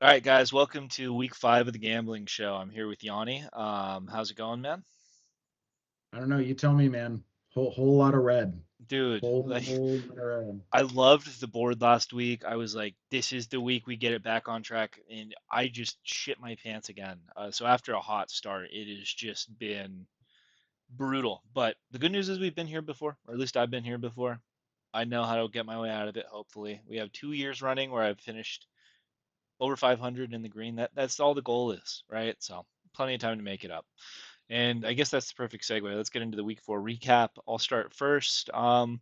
All right, guys, welcome to week 5 of the gambling show. I'm here with Yanni. How's it going, man? I don't know. You tell me, man. Whole lot of red. Dude, like Whole lot of red. I loved the board last week. I was like, this is the week we get it back on track, and I just shit my pants again. So after a hot start, it has just been brutal. But the good news is we've been here before, or at least I've been here before. I know how to get my way out of it, hopefully. We have 2 years running where I've finished over 500 in the green. That's all the goal is, right? So plenty of time to make it up. And I guess that's the perfect segue. Let's get into the week 4 recap. I'll start first. The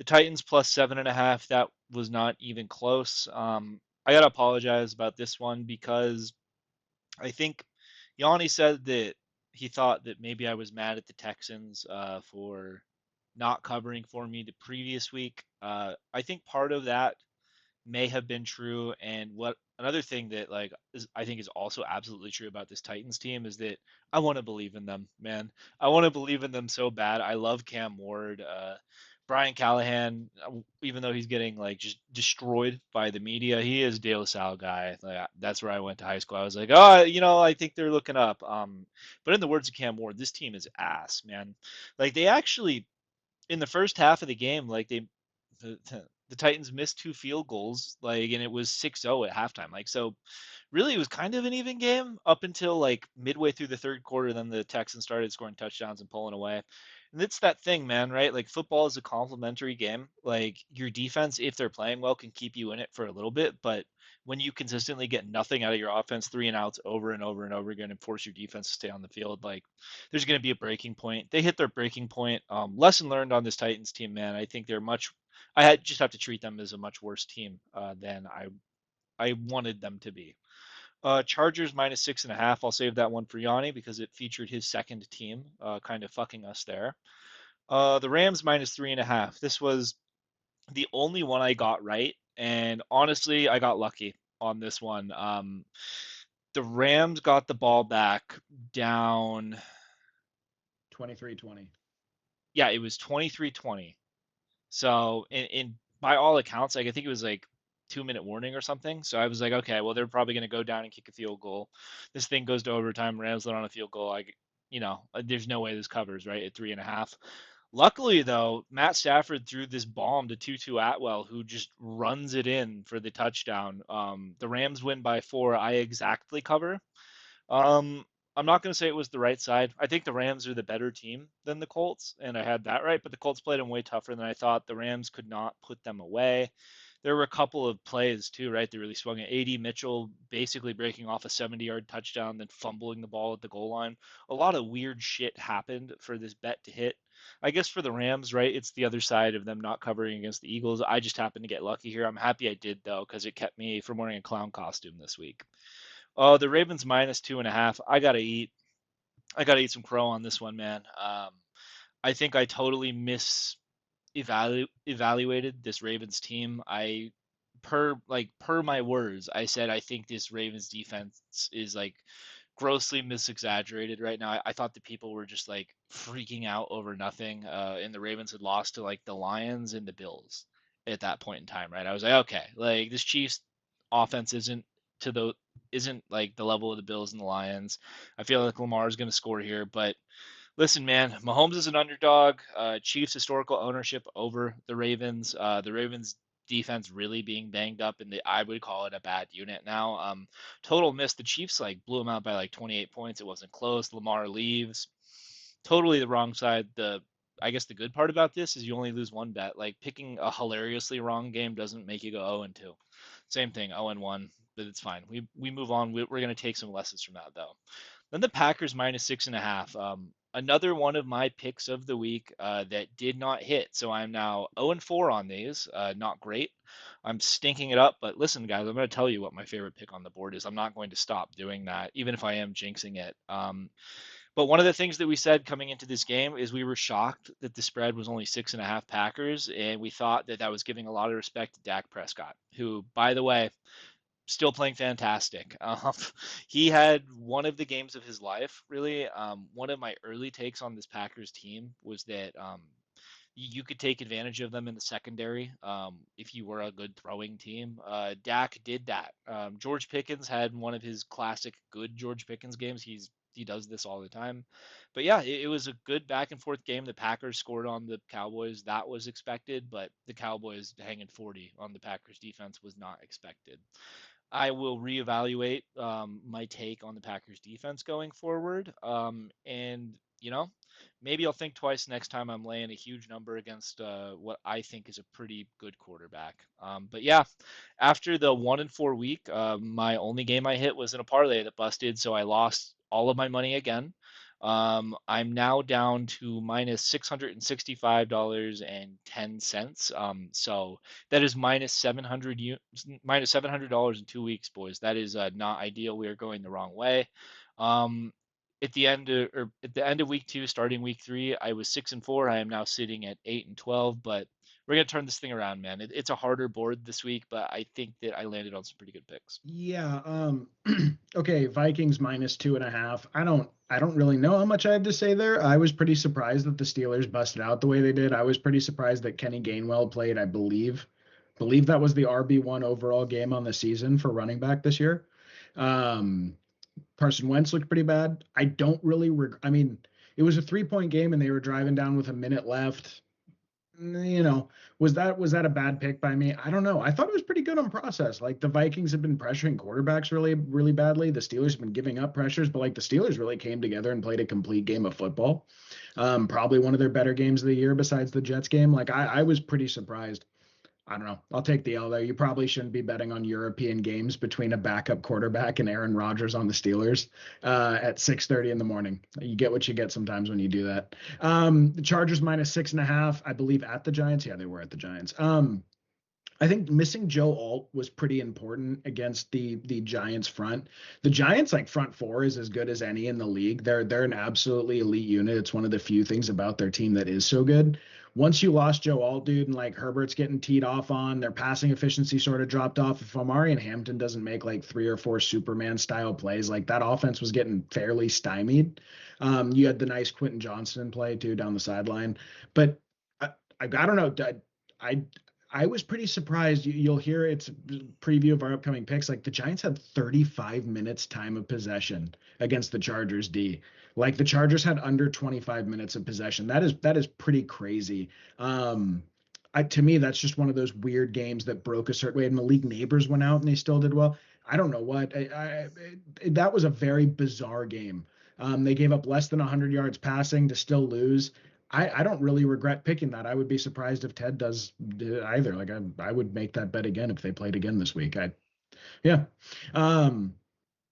Titans plus 7.5. That was not even close. I gotta apologize about this one because I think Yanni said that he thought that maybe I was mad at the Texans for not covering for me the previous week. I think part of that may have been true. And what another thing that I think is also absolutely true about this Titans team is that I want to believe in them, man. I want to believe in them so bad. I love Cam Ward. Brian Callahan, even though he's getting like just destroyed by the media, he is De La Salle guy. Like, that's where I went to high school. I was like, oh, I think they're looking up. But in the words of Cam Ward, this team is ass, man. Like they actually in the first half of the game, like the, the Titans missed 2 field goals, like, and it was 6-0 at halftime. Like, so really, it was kind of an even game up until like midway through the third quarter. Then the Texans started scoring touchdowns and pulling away. And it's that thing, man, right? Like football is a complementary game. Like your defense, if they're playing well, can keep you in it for a little bit, but when you consistently get nothing out of your offense, 3 and outs over and over and over again, and force your defense to stay on the field, like there's going to be a breaking point. They hit their breaking point. Lesson learned on this Titans team, man. I think they're much. Just have to treat them as a much worse team than I wanted them to be. Chargers minus 6.5. I'll save that one for Yanni because it featured his second team, kind of fucking us there. The Rams minus 3.5. This was the only one I got right, and honestly, I got lucky on this one. The Rams got the ball back down. 23-20. Yeah, it was 23-20. So in by all accounts, like I think it was like 2 minute warning or something. So I was like, okay, well they're probably going to go down and kick a field goal. This thing goes to overtime. Rams let on a field goal. There's no way this covers right at 3.5. Luckily though, Matt Stafford threw this bomb to Tutu Atwell, who just runs it in for the touchdown. The Rams win by 4. I exactly cover. Um, I'm not going to say it was the right side. I think the Rams are the better team than the Colts, and I had that right. But the Colts played them way tougher than I thought. The Rams could not put them away. There were a couple of plays too, right? They really swung at AD Mitchell, basically breaking off a 70-yard touchdown, then fumbling the ball at the goal line. A lot of weird shit happened for this bet to hit. I guess for the Rams, right? It's the other side of them not covering against the Eagles. I just happened to get lucky here. I'm happy I did though, because it kept me from wearing a clown costume this week. Oh, the Ravens minus 2.5. I gotta eat. I gotta eat some crow on this one, man. I think I totally evaluated this Ravens team. Per my words, I said I think this Ravens defense is like grossly misexaggerated right now. I thought the people were just like freaking out over nothing, and the Ravens had lost to like the Lions and the Bills at that point in time, right? I was like, okay, like this Chiefs offense to the isn't like the level of the Bills and the Lions. I feel like Lamar is going to score here, but listen, man, Mahomes is an underdog. Chiefs historical ownership over the Ravens. The Ravens defense really being banged up, and I would call it a bad unit now. Total miss. The Chiefs like blew them out by like 28 points. It wasn't close. Lamar leaves. Totally the wrong side. I guess the good part about this is you only lose one bet. Like picking a hilariously wrong game doesn't make you go 0-2. Same thing, 0-1, but it's fine. We move on. We're gonna take some lessons from that though. Then the Packers minus 6.5. Another one of my picks of the week that did not hit. So I'm now 0-4 on these. Not great. I'm stinking it up. But listen, guys, I'm going to tell you what my favorite pick on the board is. I'm not going to stop doing that, even if I am jinxing it. But one of the things that we said coming into this game is we were shocked that the spread was only 6.5 Packers, and we thought that that was giving a lot of respect to Dak Prescott, who, by the way, still playing fantastic. He had one of the games of his life, really. One of my early takes on this Packers team was that you could take advantage of them in the secondary if you were a good throwing team. Dak did that. George Pickens had one of his classic good George Pickens games. He does this all the time. But yeah, it was a good back and forth game. The Packers scored on the Cowboys. That was expected, but the Cowboys hanging 40 on the Packers defense was not expected. I will reevaluate my take on the Packers defense going forward. And, maybe I'll think twice next time I'm laying a huge number against what I think is a pretty good quarterback. But yeah, after the 1-4 week, my only game I hit was in a parlay that busted, so I lost all of my money again. I'm now down to minus $665.10. So that is minus $700 in 2 weeks, boys. That is not ideal. We are going the wrong way. Um, at the end of week 2, starting week 3, I was 6-4. I am now sitting at 8-12. But we're gonna turn this thing around, man. It's a harder board this week, but I think that I landed on some pretty good picks. Yeah. Okay. Vikings -2.5. I don't really know how much I have to say there. I was pretty surprised that the Steelers busted out the way they did. I was pretty surprised that Kenny Gainwell played, I believe that was the RB1 overall game on the season for running back this year. Um, Carson Wentz looked pretty bad. I don't really I mean, it was a 3-point game and they were driving down with a minute left. You know, was that a bad pick by me? I don't know. I thought it was pretty good on process. Like the Vikings have been pressuring quarterbacks really, really badly. The Steelers have been giving up pressures, but like the Steelers really came together and played a complete game of football. Probably one of their better games of the year besides the Jets game. Like I was pretty surprised. I don't know. I'll take the L there. You probably shouldn't be betting on European games between a backup quarterback and Aaron Rodgers on the Steelers at 6:30 in the morning. You get what you get sometimes when you do that. The Chargers -6.5, I believe, at the Giants. Yeah, they were at the Giants. I think missing Joe Alt was pretty important against the Giants front. The Giants like front four is as good as any in the league. They're an absolutely elite unit. It's one of the few things about their team that is so good. Once you lost Joe Alt, dude, and like Herbert's getting teed off on, their passing efficiency sort of dropped off. If Omari and Hampton doesn't make like 3 or 4 Superman style plays, like that offense was getting fairly stymied. You had the nice Quentin Johnston play too down the sideline, but I don't know. I I was pretty surprised. You'll hear it's preview of our upcoming picks. Like the Giants had 35 minutes time of possession against the Chargers D. Like the Chargers had under 25 minutes of possession. That is pretty crazy. To me, that's just one of those weird games that broke a certain way. And Malik Neighbors went out and they still did well. I don't know what. That was a very bizarre game. They gave up less than 100 yards passing to still lose. I don't really regret picking that. I would be surprised if Ted does either. Like I would make that bet again if they played again this week. Yeah. Um,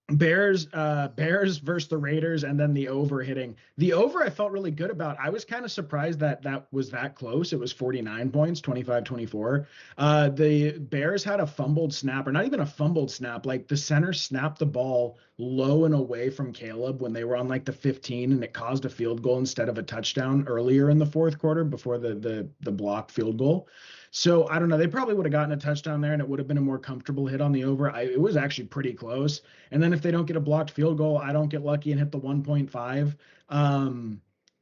Bears versus the Raiders, and then the over hitting. The over I felt really good about. I was kind of surprised that that was that close. It was 49 points, 25-24. The Bears had a fumbled snap, or not even a fumbled snap. Like the center snapped the ball low and away from Caleb when they were on like the 15, and it caused a field goal instead of a touchdown earlier in the fourth quarter before the blocked field goal. So I don't know. They probably would have gotten a touchdown there, and it would have been a more comfortable hit on the over. It was actually pretty close. And then if they don't get a blocked field goal, I don't get lucky and hit the 1.5.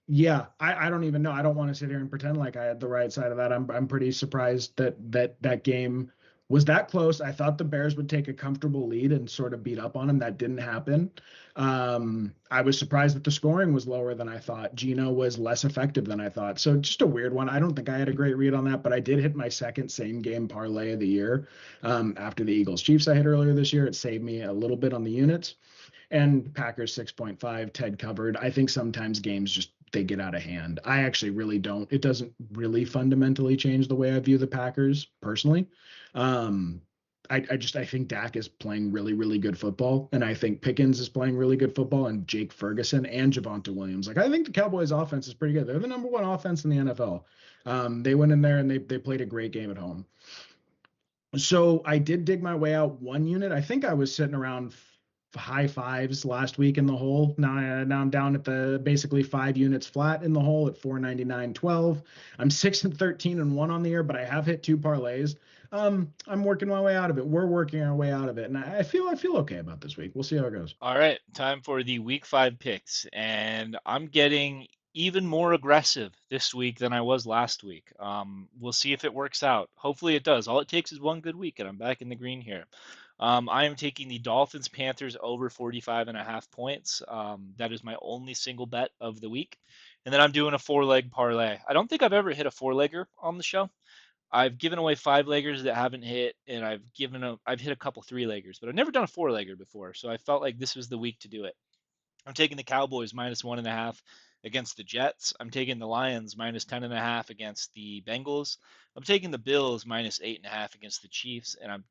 Yeah, I don't even know. I don't want to sit here and pretend like I had the right side of that. I'm pretty surprised that game was that close. I thought the Bears would take a comfortable lead and sort of beat up on them. That didn't happen. I was surprised that the scoring was lower than I thought. Gino was less effective than I thought. So just a weird one. I don't think I had a great read on that, but I did hit my second same game parlay of the year. After the Eagles Chiefs I hit earlier this year, it saved me a little bit on the units. And Packers 6.5, Ted covered. I think sometimes games just they get out of hand. I actually really don't. It doesn't really fundamentally change the way I view the Packers personally. Um, I think Dak is playing really, really good football. And I think Pickens is playing really good football, and Jake Ferguson and Javonte Williams. Like I think the Cowboys offense is pretty good. They're the number one offense in the NFL. They went in there and they played a great game at home. So I did dig my way out one unit. I think I was sitting around high fives last week in the hole. Now I'm down at the basically 5 units flat in the hole at 499.12. I'm 6-13-1 on the year, but I have hit 2 parlays. I'm working my way out of it. We're working our way out of it, and I feel okay about this week. We'll see how it goes. All right, time for the week 5 picks, and I'm getting even more aggressive this week than I was last week. We'll see if it works out. Hopefully it does. All it takes is one good week, and I'm back in the green here. I am taking the Dolphins Panthers over 45.5 points. That is my only single bet of the week. And then I'm doing a four-leg parlay. I don't think I've ever hit a four-legger on the show. I've given away five-leggers that haven't hit, and I've hit a couple three-leggers, but I've never done a four-legger before. So I felt like this was the week to do it. I'm taking the Cowboys -1.5 against the Jets. I'm taking the Lions -10.5 against the Bengals. I'm taking the Bills -8.5 against the Chiefs, and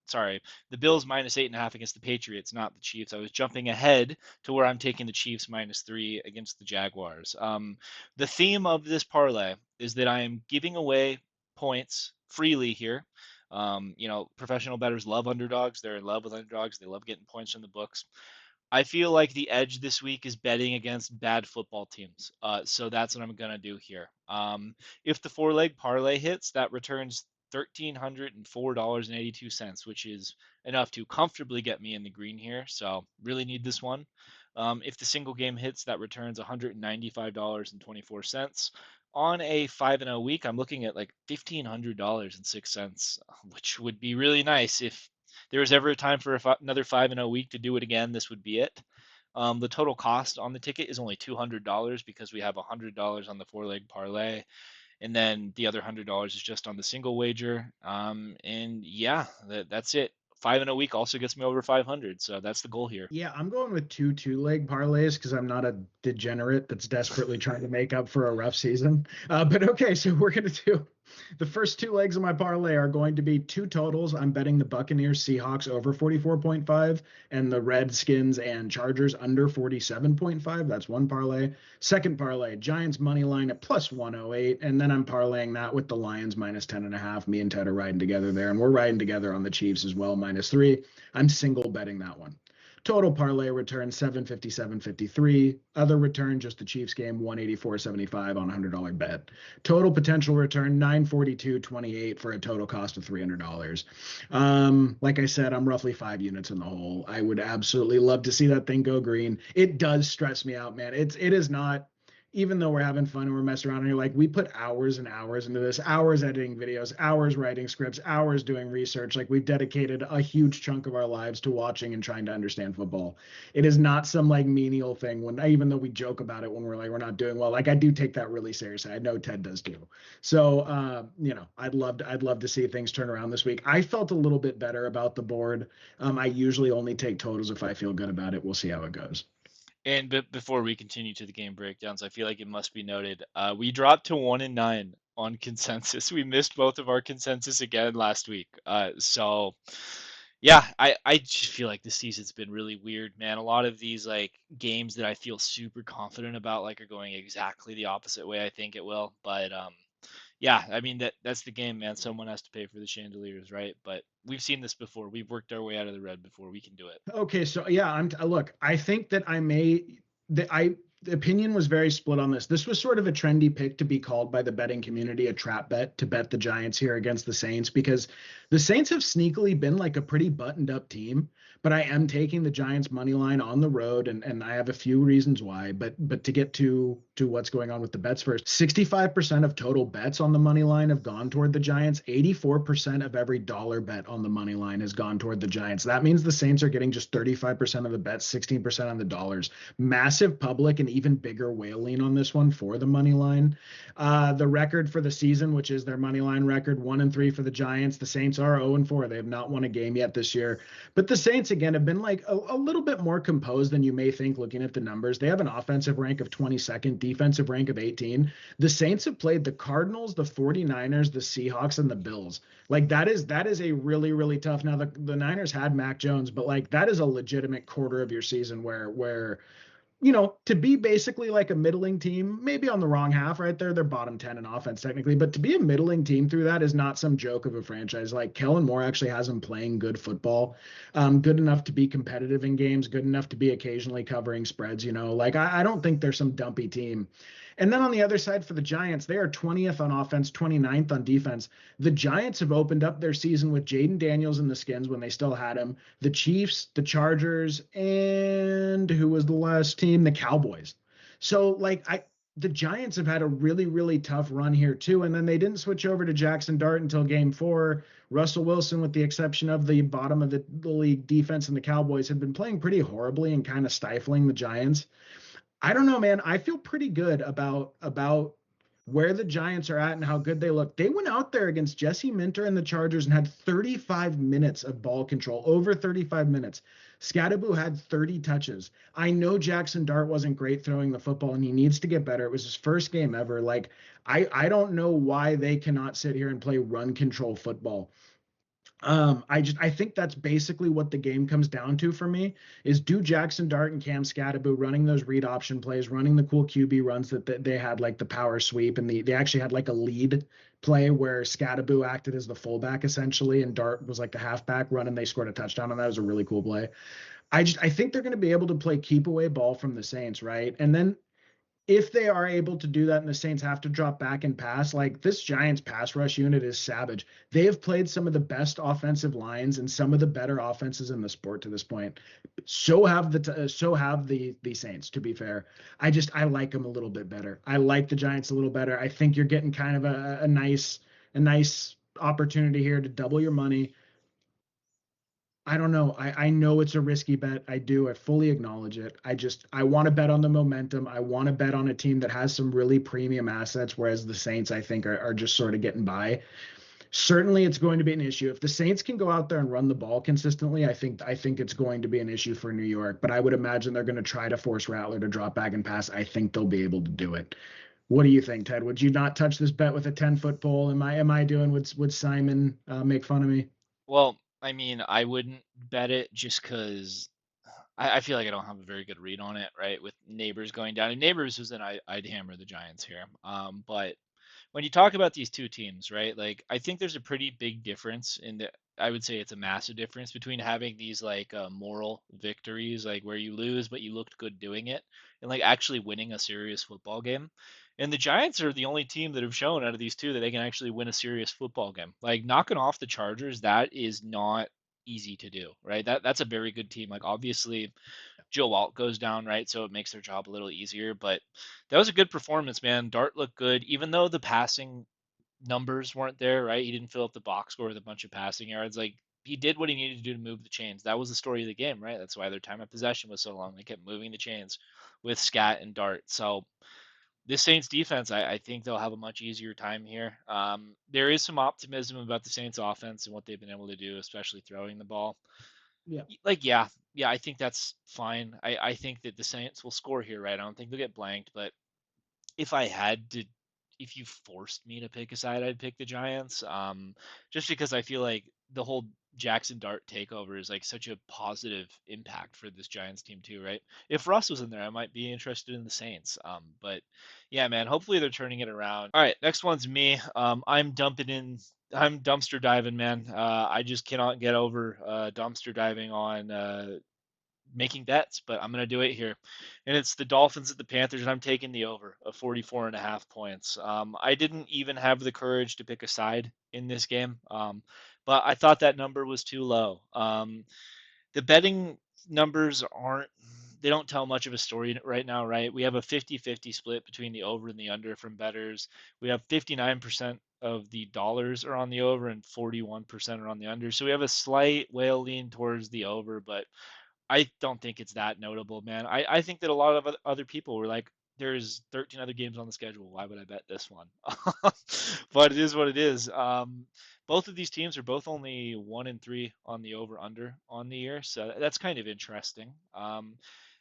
sorry, the Bills -8.5 against the Patriots, not the Chiefs. I was jumping ahead to where I'm taking the Chiefs -3 against the Jaguars. The theme of this parlay is that I am giving away points freely here. Professional bettors love underdogs. They're in love with underdogs. They love getting points from the books. I feel like the edge this week is betting against bad football teams. So that's what I'm going to do here. If the four leg parlay hits, that returns $1,304.82, which is enough to comfortably get me in the green here. So really need this one. If the single game hits, that returns $195.24. On a 5-0 week, I'm looking at like $1,500.06, which would be really nice if there was ever a time for another 5-0 week to do it again, this would be it. The total cost on the ticket is only $200 because we have $100 on the four leg parlay, and then the other $100 is just on the single wager. And yeah, that's it. 5-0 week also gets me over 500, so that's the goal here. Yeah, I'm going with two-leg parlays because I'm not a degenerate that's desperately trying to make up for a rough season. But okay, so we're gonna do the first two legs of my parlay are going to be two totals. I'm betting the Buccaneers Seahawks over 44.5 and the Redskins and Chargers under 47.5. That's one parlay. Second parlay, Giants money line at plus 108, and then I'm parlaying that with the Lions -10.5. Me and Ted are riding together there, and we're riding together on the Chiefs as well -3. I'm single betting that one. Total parlay return 757.53. Other return just the Chiefs game 184.75 on a $100 bet. Total potential return 942.28 for a total cost of $300. Like I said, I'm roughly 5 units in the hole. I would absolutely love to see that thing go green. It does stress me out, man. It is not, even though we're having fun and we're messing around and you're like, we put hours and hours into this, hours editing videos, hours writing scripts, hours doing research. Like we've dedicated a huge chunk of our lives to watching and trying to understand football. It is not some like menial thing even though we joke about it when we're like, we're not doing well. Like I do take that really seriously. I know Ted does too. So, I'd love to see things turn around this week. I felt a little bit better about the board. I usually only take totals if I feel good about it. We'll see how it goes. And before we continue to the game breakdowns, I feel like it must be noted we dropped to 1-9 on consensus. We missed both of our consensus again last week. So yeah, I just feel like this season's been really weird, man. A lot of these like games that I feel super confident about like are going exactly the opposite way I think it will. But yeah, I mean that's the game, man. Someone has to pay for the chandeliers, right? But we've seen this before. We've worked our way out of the red before. We can do it. Okay, so yeah, look, I think that I may that I the opinion was very split on this. This was sort of a trendy pick to be called by the betting community a trap bet to bet the Giants here against the Saints because the Saints have sneakily been like a pretty buttoned up team, but I am taking the Giants money line on the road and I have a few reasons why, but to get to what's going on with the bets first. 65% of total bets on the money line have gone toward the Giants. 84% of every dollar bet on the money line has gone toward the Giants. That means the Saints are getting just 35% of the bets, 16% on the dollars. Massive public and even bigger whale lean on this one for the money line. The record for the season, which is their money line record, 1-3 for the Giants. The Saints are 0-4. They have not won a game yet this year. But the Saints, again, have been like a little bit more composed than you may think looking at the numbers. They have an offensive rank of 22nd, defensive rank of 18. The Saints have played the Cardinals, the 49ers, the Seahawks, and the Bills. Like that is a really, really tough. Now the Niners had Mac Jones, but like that is a legitimate quarter of your season where to be basically like a middling team, maybe on the wrong half right there, they're bottom 10 in offense technically, but to be a middling team through that is not some joke of a franchise. Like Kellen Moore actually has them playing good football, good enough to be competitive in games, good enough to be occasionally covering spreads, like I don't think they're some dumpy team. And then on the other side for the Giants, they are 20th on offense, 29th on defense. The Giants have opened up their season with Jaden Daniels and the Skins when they still had him, the Chiefs, the Chargers, and who was the last team? The Cowboys. So like the Giants have had a really, really tough run here too. And then they didn't switch over to Jackson Dart until game 4. Russell Wilson, with the exception of the bottom of the league defense and the Cowboys, have been playing pretty horribly and kind of stifling the Giants. I don't know, man. I feel pretty good about where the Giants are at and how good they look. They went out there against Jesse Minter and the Chargers and had 35 minutes of ball control, over 35 minutes. Scattaboo had 30 touches. I know Jackson Dart wasn't great throwing the football and he needs to get better. It was his first game ever. Like I don't know why they cannot sit here and play run control football. I think that's basically what the game comes down to for me is do Jackson Dart and Cam Scattaboo running those read option plays, running the cool QB runs that they had like the power sweep and they actually had like a lead play where Scattaboo acted as the fullback essentially and Dart was like the halfback run and they scored a touchdown and that was a really cool play. I think they're going to be able to play keep away ball from the Saints, right? And then if they are able to do that and the Saints have to drop back and pass, like this Giants pass rush unit is savage. They have played some of the best offensive lines and some of the better offenses in the sport to this point. So have the Saints, to be fair. I like them a little bit better. I like the Giants a little better. I think you're getting kind of a nice opportunity here to double your money. I don't know. I know it's a risky bet. I do. I fully acknowledge it. I want to bet on the momentum. I want to bet on a team that has some really premium assets, whereas the Saints, I think, are just sort of getting by. Certainly it's going to be an issue. If the Saints can go out there and run the ball consistently, I think it's going to be an issue for New York. But I would imagine they're going to try to force Rattler to drop back and pass. I think they'll be able to do it. What do you think, Ted? Would you not touch this bet with a 10-foot pole? Am I doing would Simon make fun of me? Well, I mean, I wouldn't bet it just because I feel like I don't have a very good read on it, right? With Neighbors going down. If Neighbors was in, I'd hammer the Giants here. But when you talk about these two teams, right? Like I think there's a pretty big difference in the I would say it's a massive difference between having these like moral victories, like where you lose but you looked good doing it, and like actually winning a serious football game. And the Giants are the only team that have shown out of these two that they can actually win a serious football game. Like knocking off the Chargers, that is not easy to do, right? That's a very good team. Like obviously Joe Walt goes down, right? So it makes their job a little easier. But that was a good performance, man. Dart looked good, even though the passing numbers weren't there, right? He didn't fill up the box score with a bunch of passing yards. Like he did what he needed to do to move the chains. That was the story of the game, right? That's why their time of possession was so long. They kept moving the chains with Scat and Dart. So this Saints defense, I think they'll have a much easier time here. There is some optimism about the Saints offense and what they've been able to do, especially throwing the ball. Yeah. Like, yeah, I think that's fine. I think that the Saints will score here, right? I don't think they'll get blanked, but if I had to, if you forced me to pick a side, I'd pick the Giants. Just because I feel like the whole Jackson Dart takeover is like such a positive impact for this Giants team too, right? If Russ was in there, I might be interested in the Saints. But yeah, man, hopefully they're turning it around. All right, next one's me. I'm dumping in. I'm dumpster diving, man. I just cannot get over dumpster diving on making bets, but I'm going to do it here. And it's the Dolphins at the Panthers, and I'm taking the over of 44 and a half points. I didn't even have the courage to pick a side in this game, but I thought that number was too low. The betting numbers they don't tell much of a story right now, right? We have a 50-50 split between the over and the under from bettors. We have 59% of the dollars are on the over and 41% are on the under. So we have a slight whale lean towards the over, but I don't think it's that notable, man. I think that a lot of other people were like, there's 13 other games on the schedule. Why would I bet this one? But it is what it is. Both of these teams are both only 1-3 on the over under on the year, so that's kind of interesting.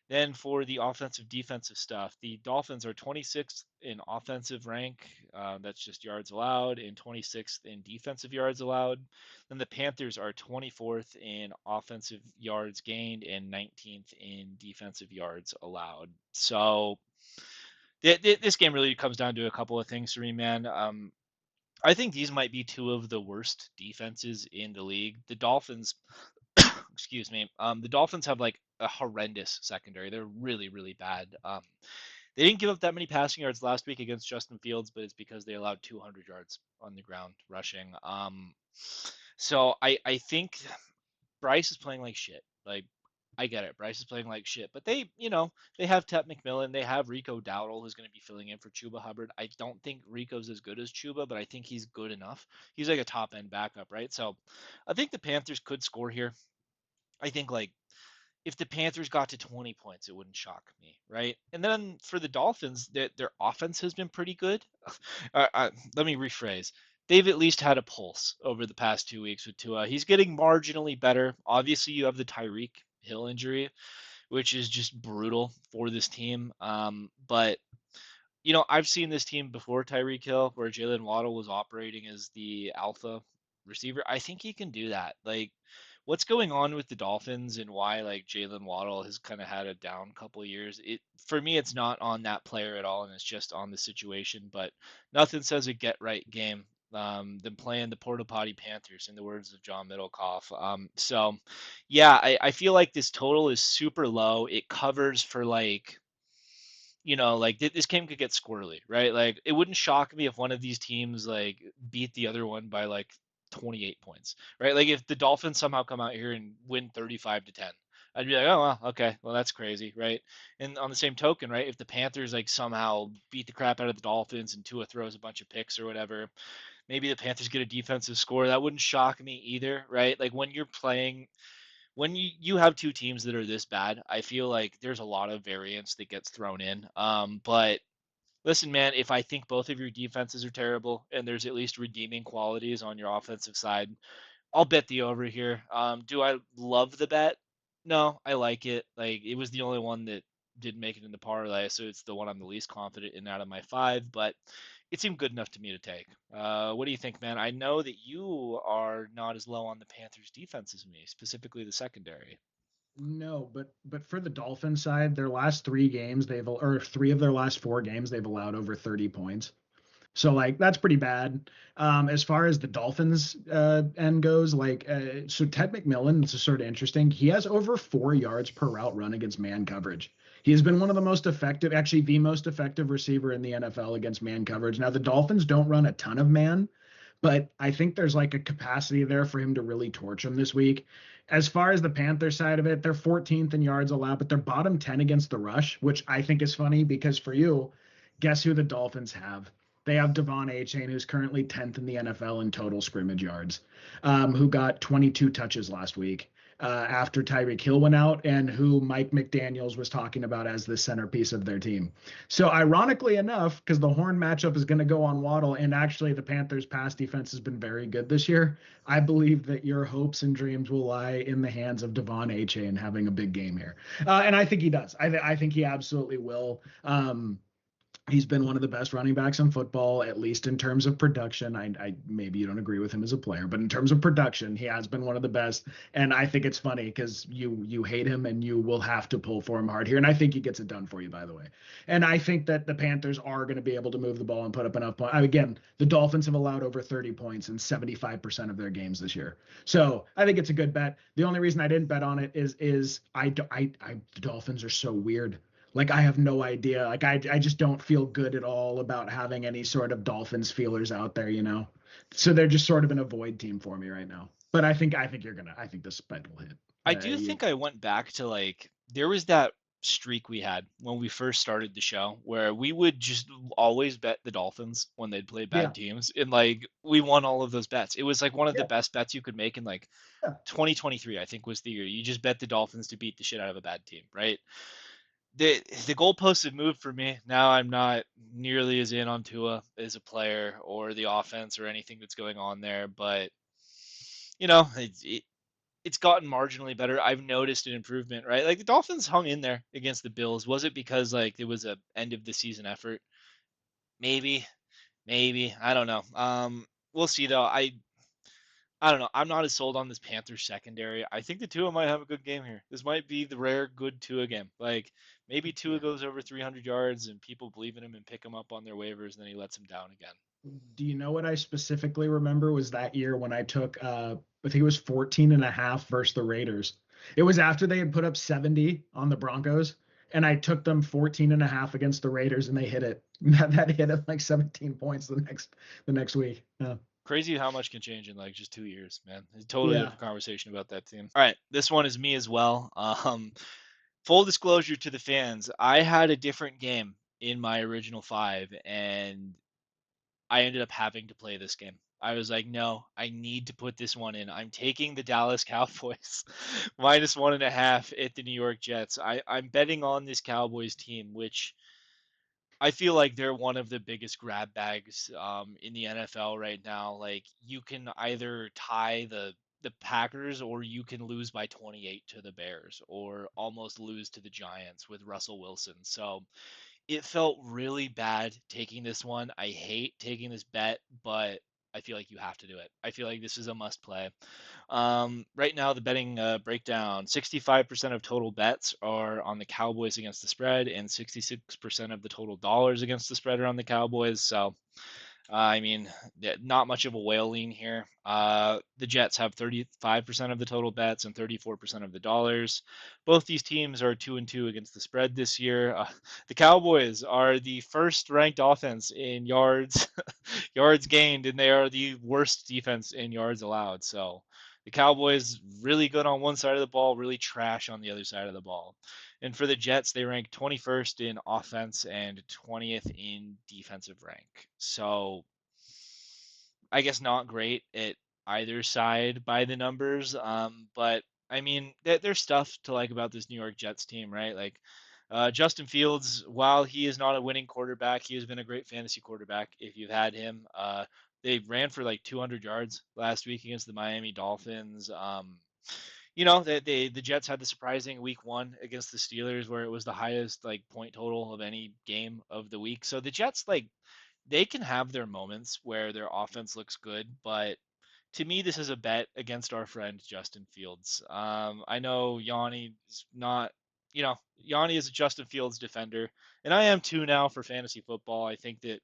Then for the offensive defensive stuff, the Dolphins are 26th in offensive rank. That's just yards allowed, and 26th in defensive yards allowed. Then the Panthers are 24th in offensive yards gained and 19th in defensive yards allowed. So this game really comes down to a couple of things for me, man. I think these might be two of the worst defenses in the league. The Dolphins, excuse me, the Dolphins have like a horrendous secondary. They're really, really bad. They didn't give up that many passing yards last week against Justin Fields, but it's because they allowed 200 yards on the ground rushing. So I think Bryce is playing like shit. Like I get it. Bryce is playing like shit, but they have Tep McMillan, they have Rico Dowdle who's going to be filling in for Chuba Hubbard. I don't think Rico's as good as Chuba, but I think he's good enough. He's like a top end backup, right? So I think the Panthers could score here. I think like if the Panthers got to 20 points, it wouldn't shock me, right? And then for the Dolphins, their offense has been pretty good. Let me rephrase. They've at least had a pulse over the past 2 weeks with Tua. He's getting marginally better. Obviously, you have the Tyreek Hill injury, which is just brutal for this team. But I've seen this team before Tyreek Hill, where Jalen Waddle was operating as the alpha receiver. I think he can do that. Like, what's going on with the Dolphins and why like Jalen Waddle has kind of had a down couple of years? It for me, it's not on that player at all, and it's just on the situation. But nothing says a get right game than playing the Porta Potty Panthers, in the words of John Middlecoff. So yeah, I feel like this total is super low. It covers for like like this game could get squirrely, right? Like it wouldn't shock me if one of these teams like beat the other one by like 28 points, right? Like if the Dolphins somehow come out here and win 35-10, I'd be like, oh well, okay, well that's crazy, right? And on the same token, right, if the Panthers like somehow beat the crap out of the Dolphins and Tua throws a bunch of picks or whatever, maybe the Panthers get a defensive score, that wouldn't shock me either, right? Like when you have two teams that are this bad, I feel like there's a lot of variance that gets thrown in. But listen, man, if I think both of your defenses are terrible and there's at least redeeming qualities on your offensive side, I'll bet the over here. Do I love the bet? No, I like it. Like it was the only one that didn't make it in the parlay, so it's the one I'm the least confident in out of my five, but it seemed good enough to me to take. What do you think, man? I know that you are not as low on the Panthers defense as me, specifically the secondary. No, but for the Dolphins side, their last three games, or three of their last four games, they've allowed over 30 points. So like that's pretty bad. As far as the Dolphins end goes, so Ted McMillan, this is sort of interesting. He has over 4 yards per route run against man coverage. He has been one of the most effective, actually the most effective receiver in the NFL against man coverage. Now the Dolphins don't run a ton of man, but I think there's like a capacity there for him to really torch him this week. As far as the Panther side of it, they're 14th in yards allowed, but they're bottom 10 against the rush, which I think is funny because for you, guess who the Dolphins have? They have Devon Achane, who's currently 10th in the NFL in total scrimmage yards, who got 22 touches last week after Tyreek Hill went out, and who Mike McDaniels was talking about as the centerpiece of their team. So, ironically enough, because the Horn matchup is going to go on Waddle, and actually the Panthers' pass defense has been very good this year, I believe that your hopes and dreams will lie in the hands of Devon Achane having a big game here. And I think he does. I think he absolutely will. He's been one of the best running backs in football, at least in terms of production. I maybe you don't agree with him as a player, but in terms of production, he has been one of the best. And I think it's funny because you hate him and you will have to pull for him hard here. And I think he gets it done for you, by the way. And I think that the Panthers are going to be able to move the ball and put up enough points. Again, the Dolphins have allowed over 30 points in 75% of their games this year. So I think it's a good bet. The only reason I didn't bet on it is the Dolphins are so weird. Like I have no idea. Like I just don't feel good at all about having any sort of Dolphins feelers out there, you know. So they're just sort of an avoid team for me right now. But I think the spread will hit. I do think I went back to like there was that streak we had when we first started the show where we would just always bet the Dolphins when they'd play bad Yeah, teams, and like we won all of those bets. It was like one of the yeah, best bets you could make in like yeah. 2023, I think was the year. You just bet the Dolphins to beat the shit out of a bad team, right? The goalposts have moved for me. Now I'm not nearly as in on Tua as a player or the offense or anything that's going on there, but it's gotten marginally better. I've noticed an improvement, right? Like the Dolphins hung in there against the Bills. Was it because like it was a end of the season effort? Maybe, maybe. I don't know. We'll see though. I don't know. I'm not as sold on this Panthers secondary. I think the Tua might have a good game here. This might be the rare good Tua game. Like maybe Tua Yeah. goes over 300 yards and people believe in him and pick him up on their waivers, and then he lets him down again. Do you know what I specifically remember was that year when I took I think it was 14 and a half versus the Raiders. It was after they had put up 70 on the Broncos, and I took them 14 and a half against the Raiders, and they hit it. That hit it like 17 points the next week. Yeah. Crazy how much can change in like just 2 years, man. It's a totally Yeah. different conversation about that team. All right, this one is me as well. Full disclosure to the fans, I had a different game in my original five, and I ended up having to play this game. I was like, no, I need to put this one in. I'm taking the Dallas Cowboys -1.5 at the New York Jets. I'm betting on this Cowboys team, which I feel like they're one of the biggest grab bags in the NFL right now. Like you can either tie the Packers or you can lose by 28 to the Bears or almost lose to the Giants with Russell Wilson. So it felt really bad taking this one. I hate taking this bet, but I feel like you have to do it. I feel like this is a must play. Right now, the betting breakdown: 65% of total bets are on the Cowboys against the spread, and 66% of the total dollars against the spread are on the Cowboys. So I mean, not much of a whale lean here. The Jets have 35% of the total bets and 34% of the dollars. Both these teams are 2-2 against the spread this year. The Cowboys are the first ranked offense in yards yards gained, and they are the worst defense in yards allowed. So the Cowboys really good on one side of the ball, really trash on the other side of the ball. And for the Jets, they rank 21st in offense and 20th in defensive rank. So I guess not great at either side by the numbers. But I mean, there's stuff to like about this New York Jets team, right? Like Justin Fields, while he is not a winning quarterback, he has been a great fantasy quarterback if you've had him. They ran for like 200 yards last week against the Miami Dolphins. The Jets had the surprising week one against the Steelers where it was the highest like point total of any game of the week. So the Jets like they can have their moments where their offense looks good, but to me, this is a bet against our friend Justin Fields. I know Yanni is not, Yanni is a Justin Fields defender, and I am too now for fantasy football. I think that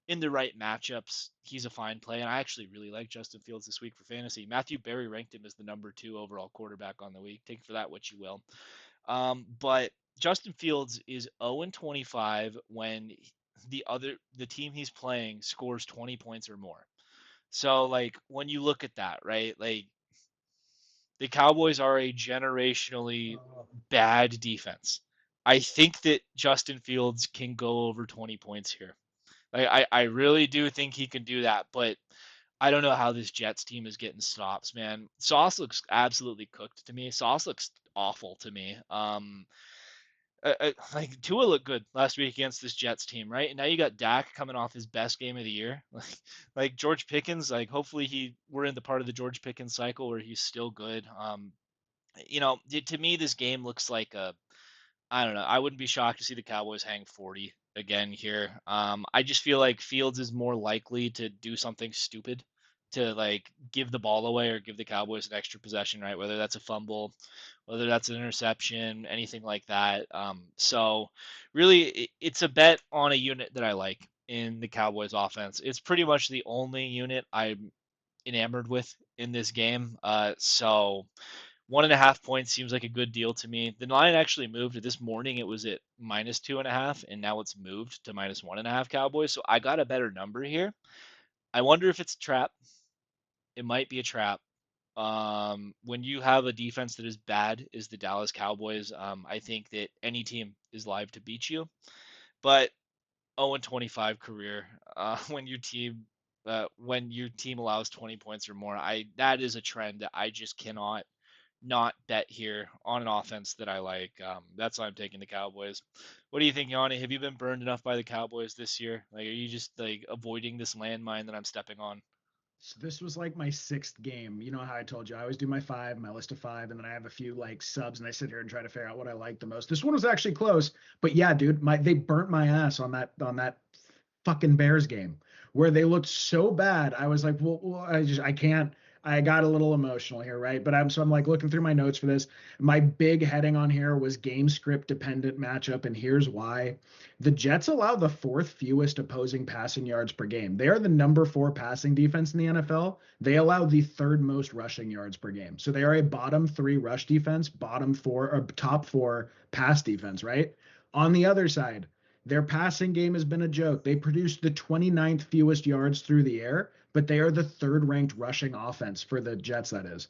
in the right matchups, he's a fine play, and I actually really like Justin Fields this week for fantasy. Matthew Berry ranked him as the number 2 overall quarterback on the week. Take for that what you will. But Justin Fields is 0-25 when the team he's playing scores 20 points or more. So like when you look at that, right? Like the Cowboys are a generationally bad defense. I think that Justin Fields can go over 20 points here. Like I really do think he can do that, but I don't know how this Jets team is getting stops, man. Sauce looks absolutely cooked to me. Sauce looks awful to me. Like Tua looked good last week against this Jets team, right? And now you got Dak coming off his best game of the year. Like George Pickens, like hopefully we're in the part of the George Pickens cycle where he's still good. To me this game looks like I don't know. I wouldn't be shocked to see the Cowboys hang 40 again here. I just feel like Fields is more likely to do something stupid to like give the ball away or give the Cowboys an extra possession, right? Whether that's a fumble, whether that's an interception, anything like that. So really, it's a bet on a unit that I like in the Cowboys offense. It's pretty much the only unit I'm enamored with in this game. So 1.5 points seems like a good deal to me. The line actually moved this morning. It was at -2.5, and now it's moved to -1.5 Cowboys. So I got a better number here. I wonder if it's a trap. It might be a trap. When you have a defense that is bad as the Dallas Cowboys, I think that any team is live to beat you. But 0-25 career, when your team allows 20 points or more, I that is a trend that I just cannot not bet here on an offense that I like. That's why I'm taking the Cowboys. What do you think, Yanni? Have you been burned enough by the Cowboys this year? Like, are you just like avoiding this landmine that I'm stepping on? So this was like my sixth game. You know how I told you I always do my five, my list of five, and then I have a few like subs, and I sit here and try to figure out what I like the most. This one was actually close, but yeah, dude, they burnt my ass on that fucking Bears game where they looked so bad. I was like, well, I can't. I got a little emotional here, right? But I'm like looking through my notes for this. My big heading on here was game script dependent matchup, and here's why. The Jets allow the fourth fewest opposing passing yards per game. They are the number 4 passing defense in the NFL. They allow the third most rushing yards per game. So they are a bottom 3 rush defense, bottom 4 or top 4 pass defense, right? On the other side, their passing game has been a joke. They produced the 29th fewest yards through the air, but they are the third ranked rushing offense for the Jets, that is.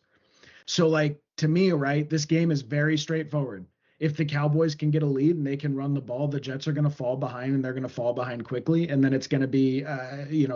So, like, to me, right, this game is very straightforward. If the Cowboys can get a lead and they can run the ball, the Jets are going to fall behind, and they're going to fall behind quickly. And then it's going to be,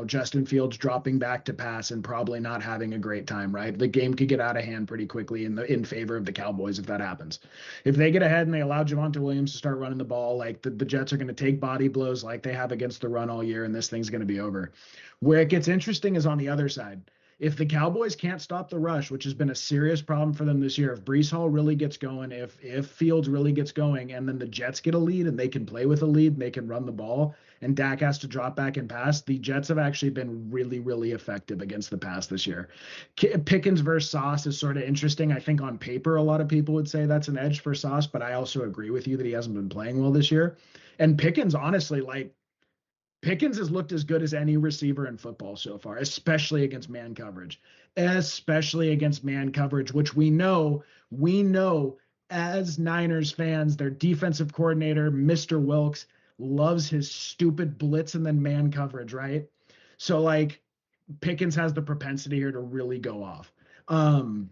Justin Fields dropping back to pass and probably not having a great time, right? The game could get out of hand pretty quickly in favor of the Cowboys if that happens. If they get ahead and they allow Javonte Williams to start running the ball, like the Jets are going to take body blows like they have against the run all year, and this thing's going to be over. Where it gets interesting is on the other side. If the Cowboys can't stop the rush, which has been a serious problem for them this year, if Brees Hall really gets going, if Fields really gets going, and then the Jets get a lead and they can play with a lead and they can run the ball, and Dak has to drop back and pass, the Jets have actually been really, really effective against the pass this year. Pickens versus Sauce is sort of interesting. I think on paper, a lot of people would say that's an edge for Sauce, but I also agree with you that he hasn't been playing well this year. And Pickens, honestly, like, Pickens has looked as good as any receiver in football so far, especially against man coverage. Especially against man coverage, which we know as Niners fans, their defensive coordinator, Mr. Wilkes, loves his stupid blitz and then man coverage, right? So, like, Pickens has the propensity here to really go off. Um,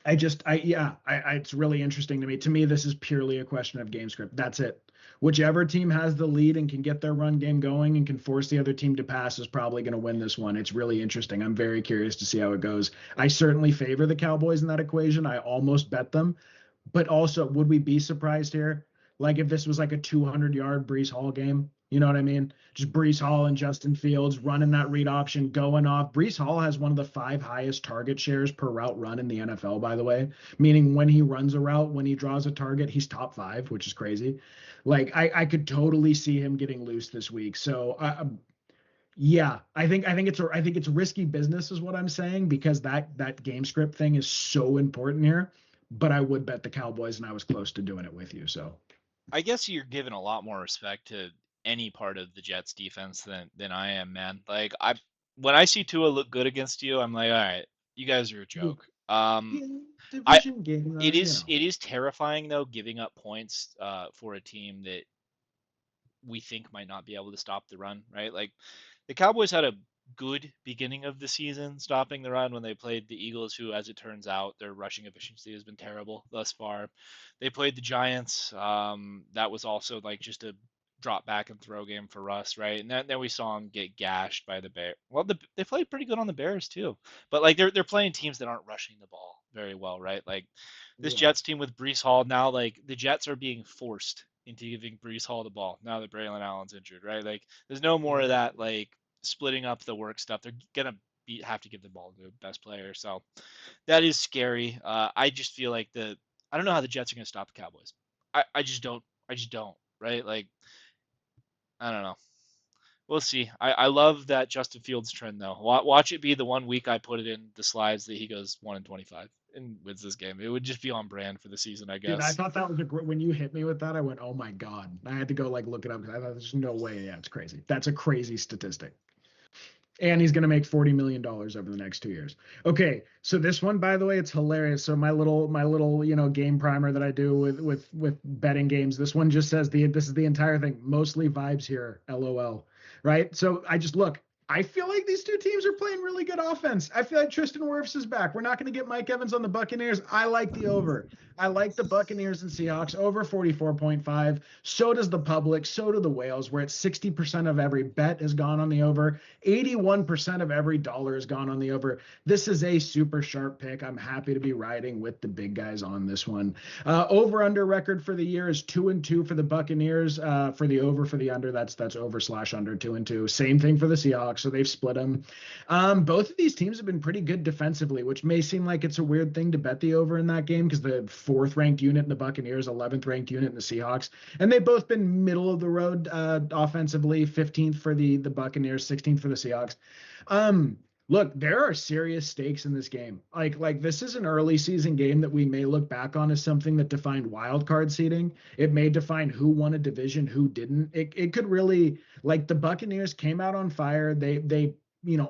it's really interesting to me. To me, this is purely a question of game script. That's it. Whichever team has the lead and can get their run game going and can force the other team to pass is probably going to win this one. It's really interesting. I'm very curious to see how it goes. I certainly favor the Cowboys in that equation. I almost bet them. But also, would we be surprised here? Like if this was like a 200-yard Brees Hall game, you know what I mean? Just Brees Hall and Justin Fields running that read option, going off. Brees Hall has one of the 5 highest target shares per route run in the NFL, by the way. Meaning when he runs a route, when he draws a target, he's top 5, which is crazy. Like I could totally see him getting loose this week. So yeah, I think it's risky business is what I'm saying, because that game script thing is so important here. But I would bet the Cowboys, and I was close to doing it with you. So I guess you're giving a lot more respect to any part of the Jets defense than I am, man. Like I when I see Tua look good against you, I'm like, all right, you guys are a joke. yeah, I division game, it is terrifying though, giving up points for a team that we think might not be able to stop the run, right? Like the Cowboys had a good beginning of the season stopping the run when they played the Eagles, who, as it turns out, their rushing efficiency has been terrible thus far. They played the Giants. That was also like just a drop back and throw game for Russ, right? And then we saw them get gashed by the Bears. Well, they played pretty good on the Bears too, but like they're playing teams that aren't rushing the ball very well, right? Like this yeah. Jets team with Brees Hall now, like the Jets are being forced into giving Brees Hall the ball now that Braylon Allen's injured, right? Like there's no more of that like splitting up the work stuff. They're gonna have to give the ball to the best player, so that is scary. I just feel like I don't know how the Jets are gonna stop the Cowboys. I just don't. I just don't. Right? Like I don't know. We'll see. I love that Justin Fields trend though. Watch it be the one week I put it in the slides that he goes 1-25 and wins this game. It would just be on brand for the season, I Dude, I guess. thought that was a great. When you hit me with that, I went, "Oh my god!" I had to go like look it up because I thought there's no way. Yeah, it's crazy. That's a crazy statistic. And he's going to make $40 million over the next 2 years. Okay, so this one, by the way, it's hilarious. So my little game primer that I do with betting games. This one just says this is the entire thing. Mostly vibes here, LOL. Right. So I just look. I feel like these two teams are playing really good offense. I feel like Tristan Wirfs is back. We're not going to get Mike Evans on the Buccaneers. I like the over. I like the Buccaneers and Seahawks over 44.5. So does the public. So do the whales. We're at 60% of every bet has gone on the over. 81% of every dollar has gone on the over. This is a super sharp pick. I'm happy to be riding with the big guys on this one. Over under record for the year is 2-2 for the Buccaneers. For the over, for the under, that's over/under 2-2. Same thing for the Seahawks. So they've split them. Both of these teams have been pretty good defensively, which may seem like it's a weird thing to bet the over in that game because the 4th ranked unit in the Buccaneers, 11th ranked unit in the Seahawks, and they've both been middle of the road offensively. 15th for the Buccaneers, 16th for the Seahawks. Look, there are serious stakes in this game. Like this is an early season game that we may look back on as something that defined wild card seeding. It may define who won a division, who didn't. It could really, like, the Buccaneers came out on fire. They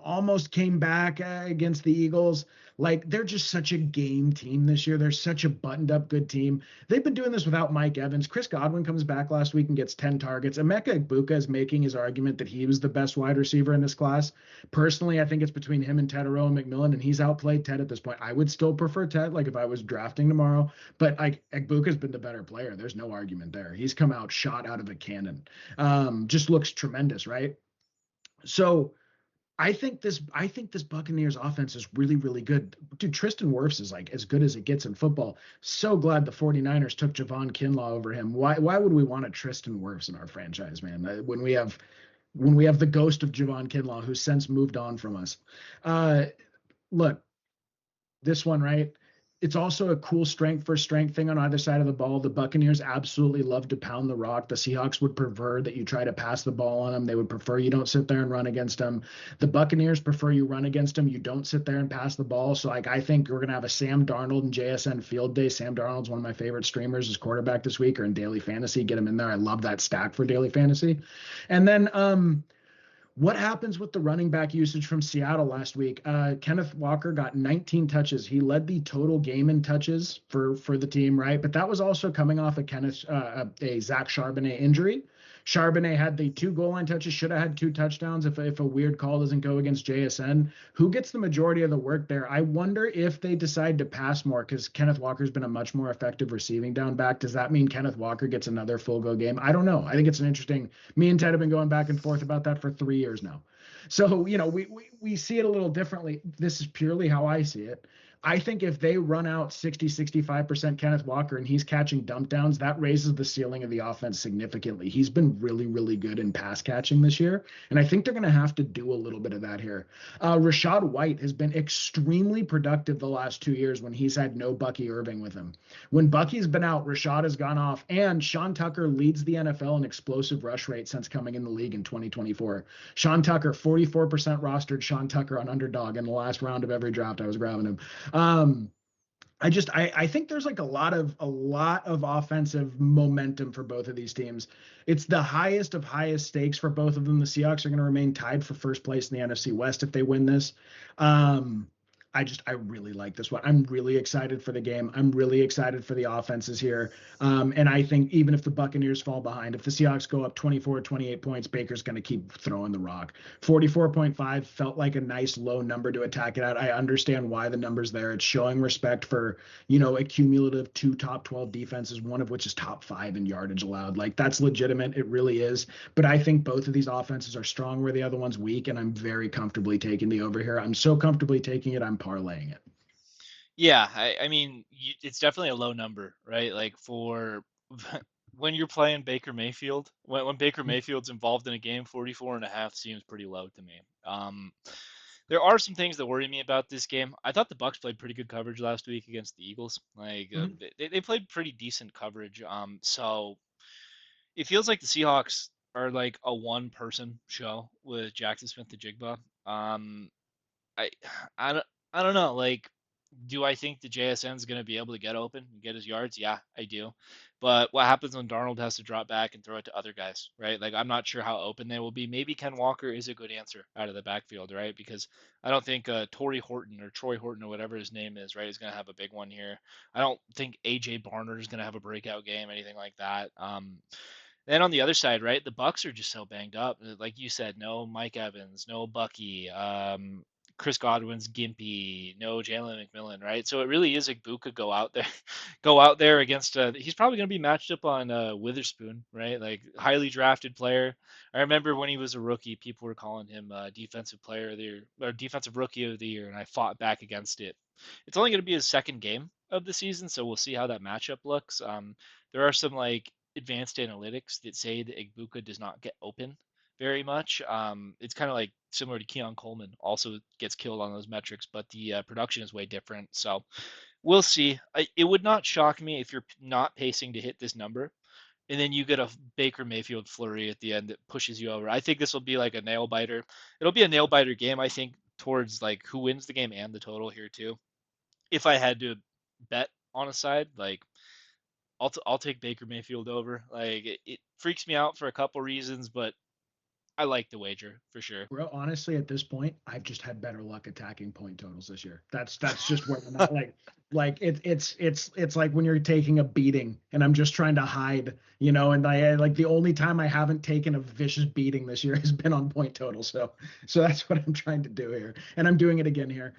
almost came back against the Eagles. Like they're just such a game team this year. They're such a buttoned up good team. They've been doing this without Mike Evans. Chris Godwin comes back last week and gets 10 targets. Emeka Egbuka is making his argument that he was the best wide receiver in this class. Personally, I think it's between him and Ted and McMillan, and he's outplayed Ted at this point. I would still prefer Ted, like if I was drafting tomorrow, but like Egbuka's been the better player. There's no argument there. He's come out shot out of a cannon. Just looks tremendous, right? So I think this Buccaneers offense is really, really good. Dude, Tristan Wirfs is like as good as it gets in football. So glad the 49ers took Javon Kinlaw over him. Why would we want a Tristan Wirfs in our franchise, man? When we have the ghost of Javon Kinlaw who's since moved on from us. Uh Look, this one, right? It's also a cool strength for strength thing on either side of the ball. The Buccaneers absolutely love to pound the rock. The Seahawks would prefer that you try to pass the ball on them. They would prefer you don't sit there and run against them. The Buccaneers prefer you run against them. You don't sit there and pass the ball. So, like, I think we're gonna have a Sam Darnold and JSN field day. Sam Darnold's one of my favorite streamers as quarterback this week or in daily fantasy. Get him in there. I love that stack for daily fantasy. And then what happens with the running back usage from Seattle last week? Kenneth Walker got 19 touches. He led the total game in touches for the team, right? But that was also coming off a Zach Charbonnet injury. Charbonnet had the 2 goal line touches, should have had 2 touchdowns if a weird call doesn't go against JSN. Who gets the majority of the work there? I wonder if they decide to pass more because Kenneth Walker's been a much more effective receiving down back. Does that mean Kenneth Walker gets another full go game? I don't know. I think it's an interesting. Me and Ted have been going back and forth about that for 3 years now. So, we see it a little differently. This is purely how I see it. I think if they run out 65% Kenneth Walker and he's catching dump downs, that raises the ceiling of the offense significantly. He's been really, really good in pass catching this year. And I think they're going to have to do a little bit of that here. Rashad White has been extremely productive the last 2 years when he's had no Bucky Irving with him. When Bucky's been out, Rashad has gone off. And Sean Tucker leads the NFL in explosive rush rate since coming in the league in 2024. Sean Tucker, 44% rostered Sean Tucker on underdog in the last round of every draft I was grabbing him. Um, I think there's like a lot of offensive momentum for both of these teams. It's the highest of highest stakes for both of them. The Seahawks are going to remain tied for first place in the NFC West if they win this. Um, I really like this one. I'm really excited for the game. I'm really excited for the offenses here. And I think even if the Buccaneers fall behind, if the Seahawks go up 24, 28 points, Baker's going to keep throwing the rock. 44.5 felt like a nice low number to attack it at. I understand why the number's there. It's showing respect for, a cumulative 2 top 12 defenses, one of which is top 5 in yardage allowed. Like that's legitimate. It really is. But I think both of these offenses are strong where the other one's weak, and I'm very comfortably taking the over here. I'm so comfortably taking it, I'm parlaying it. Yeah, I mean, it's definitely a low number, right? Like for when you're playing Baker Mayfield, when Baker Mayfield's involved in a game, 44 and a half seems pretty low to me. There are some things that worry me about this game. I thought the Bucks played pretty good coverage last week against the Eagles. Like Mhm. they played pretty decent coverage. So it feels like the Seahawks are like a one person show with Jackson Smith the Jigba. Um, I I don't I don't know. Like, do I think the JSN is going to be able to get open and get his yards? Yeah, I do. But what happens when Darnold has to drop back and throw it to other guys, right? Like, I'm not sure how open they will be. Maybe Ken Walker is a good answer out of the backfield, right? Because I don't think Torrey Horton or Troy Horton or whatever his name is, right, is going to have a big one here. I don't think AJ Barner is going to have a breakout game, anything like that. Then on the other side, right, the Bucks are just so banged up. Like you said, no Mike Evans, no Bucky, Chris Godwin's gimpy, no Jalen McMillan, right? So it really is like Buka go out there, go out there against. He's probably going to be matched up on Witherspoon, right? Like highly drafted player. I remember when he was a rookie, people were calling him defensive player of the year or defensive rookie of the year, and I fought back against it. It's only going to be his second game of the season, so we'll see how that matchup looks. There are some like advanced analytics that say that Igbuka does not get open very much. It's kind of like similar to Keon Coleman, also gets killed on those metrics, but the production is way different. So we'll see. It would not shock me if you're not pacing to hit this number, and then you get a Baker Mayfield flurry at the end that pushes you over. I think this will be like a nail biter. It'll be a nail biter game. I think towards like who wins the game and the total here too. If I had to bet on a side, like I'll take Baker Mayfield over. Like it freaks me out for a couple reasons, but I like the wager for sure. Bro, honestly, at this point, I've just had better luck attacking point totals this year. That's just where I'm at. Like it's like when you're taking a beating and I'm just trying to hide, and I like the only time I haven't taken a vicious beating this year has been on point total. So that's what I'm trying to do here. And I'm doing it again here.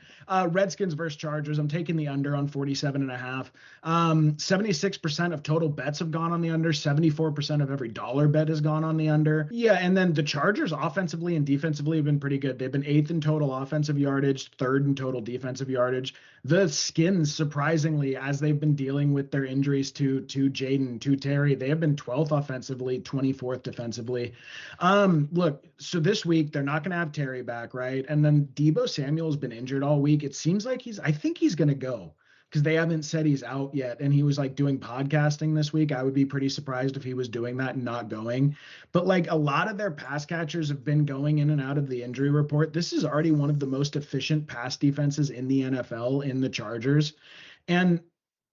Redskins versus Chargers. I'm taking the under on 47 and a half. 76% of total bets have gone on the under. 74% of every dollar bet has gone on the under. Yeah, and then the Chargers offensively and defensively have been pretty good. They've been eighth in total offensive yardage, third in total defensive yardage. The Skins, surprisingly, as they've been dealing with their injuries to Jaden, to Terry, they have been 12th offensively, 24th defensively. Look, so this week they're not going to have Terry back, right? And then Debo Samuel's been injured all week. It seems like I think he's going to go because they haven't said he's out yet. And he was like doing podcasting this week. I would be pretty surprised if he was doing that and not going. But like a lot of their pass catchers have been going in and out of the injury report. This is already one of the most efficient pass defenses in the NFL in the Chargers. And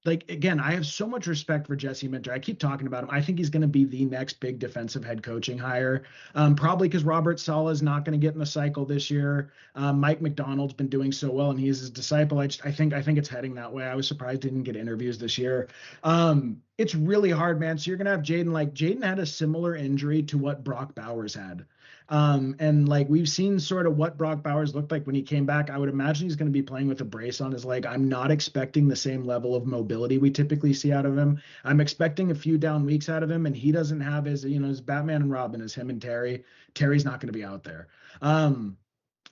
like again, I have so much respect for Jesse Minter. I keep talking about him. I think he's going to be the next big defensive head coaching hire. Probably because Robert Saleh is not going to get in the cycle this year. Mike McDonald's been doing so well, and he's his disciple. I think it's heading that way. I was surprised he didn't get interviews this year. It's really hard, man. So you're gonna have Jaden. Like Jaden had a similar injury to what Brock Bowers had. And like we've seen sort of what Brock Bowers looked like when he came back. I would imagine he's going to be playing with a brace on his leg. I'm not expecting the same level of mobility we typically see out of him. I'm expecting a few down weeks out of him, and he doesn't have his Batman and Robin as him and Terry. Terry's not going to be out there.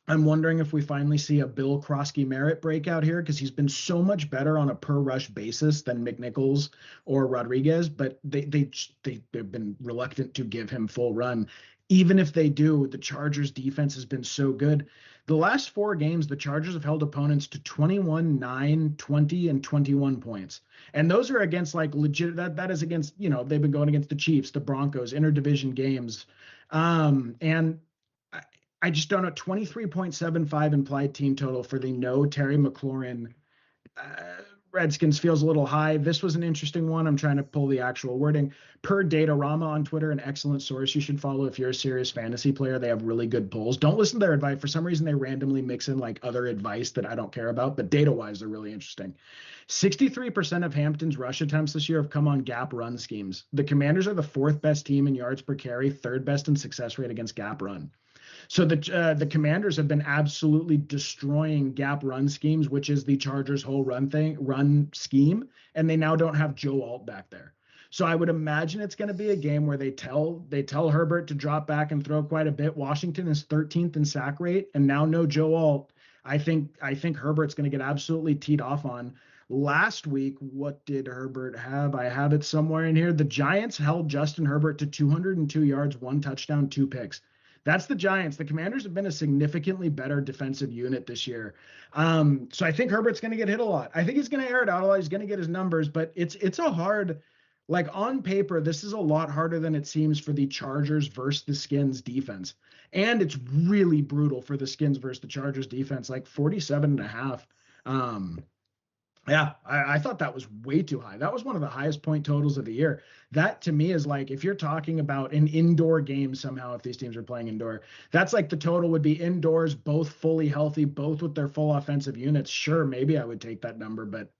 I'm wondering if we finally see a Bill Krosky Merritt breakout here because he's been so much better on a per rush basis than McNichols or Rodriguez, but they've been reluctant to give him full run. Even if they do, the Chargers defense has been so good. The last four games, the Chargers have held opponents to 21, 9, 20, and 21 points. And those are against like legit that is against, they've been going against the Chiefs, the Broncos, interdivision games. And I just don't know. 23.75 implied team total for the no Terry McLaurin Redskins feels a little high. This was an interesting one. I'm trying to pull the actual wording. Per Datarama on Twitter, an excellent source you should follow if you're a serious fantasy player. They have really good polls. Don't listen to their advice. For some reason, they randomly mix in like other advice that I don't care about, but data-wise, they're really interesting. 63% of Hampton's rush attempts this year have come on gap run schemes. The Commanders are the fourth best team in yards per carry, third best in success rate against gap run. So the Commanders have been absolutely destroying gap run schemes, which is the Chargers' whole run scheme, and they now don't have Joe Alt back there. So I would imagine it's going to be a game where they tell Herbert to drop back and throw quite a bit. Washington is 13th in sack rate, and now no Joe Alt. I think Herbert's going to get absolutely teed off on. Last week, what did Herbert have? I have it somewhere in here. The Giants held Justin Herbert to 202 yards, one touchdown, two picks. That's the Giants. The Commanders have been a significantly better defensive unit this year. So I think Herbert's going to get hit a lot. I think he's going to air it out a lot. He's going to get his numbers, but it's a hard, like on paper, this is a lot harder than it seems for the Chargers versus the Skins defense. And it's really brutal for the Skins versus the Chargers defense, like 47 and a half. Yeah, I thought that was way too high. That was one of the highest point totals of the year. That to me is like if you're talking about an indoor game somehow, if these teams are playing indoor, that's like the total would be indoors, both fully healthy, both with their full offensive units. Sure, maybe I would take that number, but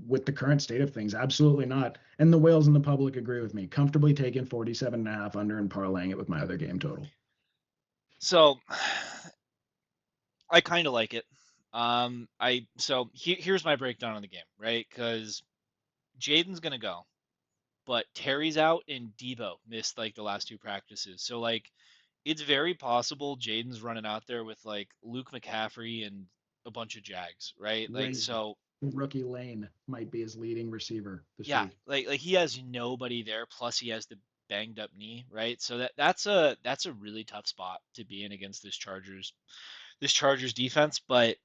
with the current state of things, absolutely not. And the whales and the public agree with me. Comfortably taking 47 and a half under and parlaying it with my other game total. So I kind of like it. Here's my breakdown on the game, right? Because Jaden's gonna go, but Terry's out and Debo missed like the last two practices. So like it's very possible Jaden's running out there with like Luke McCaffrey and a bunch of Jags, right? Like Lane, so rookie Lane might be his leading receiver this yeah, week. like he has nobody there, plus he has the banged up knee, right? So that's a really tough spot to be in against this Chargers defense. But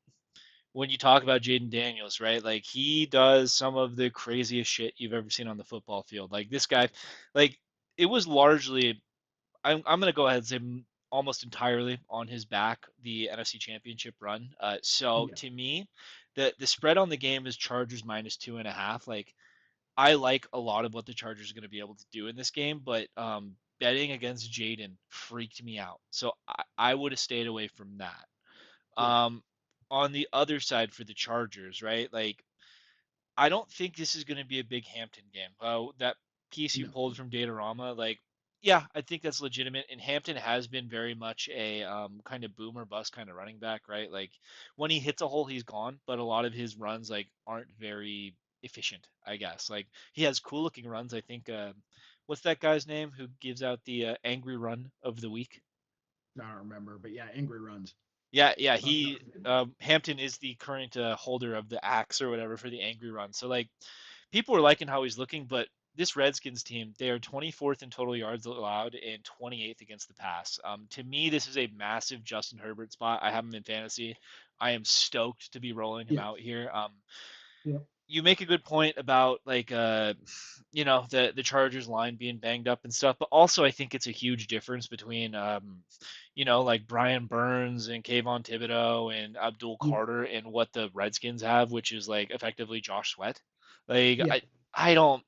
when you talk about Jaden Daniels, right? Like he does some of the craziest shit you've ever seen on the football field. Like this guy, like it was largely, I'm gonna go ahead and say almost entirely on his back the NFC Championship run. So Yeah. to me, the spread on the game is Chargers -2.5. Like I like a lot of what the Chargers are going to be able to do in this game, but betting against Jaden freaked me out. So I would have stayed away from that. Yeah. Um, on the other side for the Chargers, right? Like I don't think this is going to be a big Hampton game. That piece you No. pulled from Datarama, like, yeah, I think that's legitimate. And Hampton has been very much a kind of boomer bust kind of running back, right? Like when he hits a hole, he's gone. But a lot of his runs like aren't very efficient, I guess. Like he has cool looking runs. I think. What's that guy's name who gives out the angry run of the week? I don't remember, but yeah, angry runs. Yeah, yeah. Oh, He Hampton is the current holder of the axe or whatever for the angry run. So like people are liking how he's looking, but this Redskins team, they are 24th in total yards allowed and 28th against the pass. To me, this is a massive Justin Herbert spot. I have him in fantasy. I am stoked to be rolling him yeah. out here. Yeah. You make a good point about like the Chargers line being banged up and stuff, but also I think it's a huge difference between like Brian Burns and Kayvon Thibodeau and Abdul Yeah. Carter and what the Redskins have, which is like effectively Josh Sweat. Like Yeah. I don't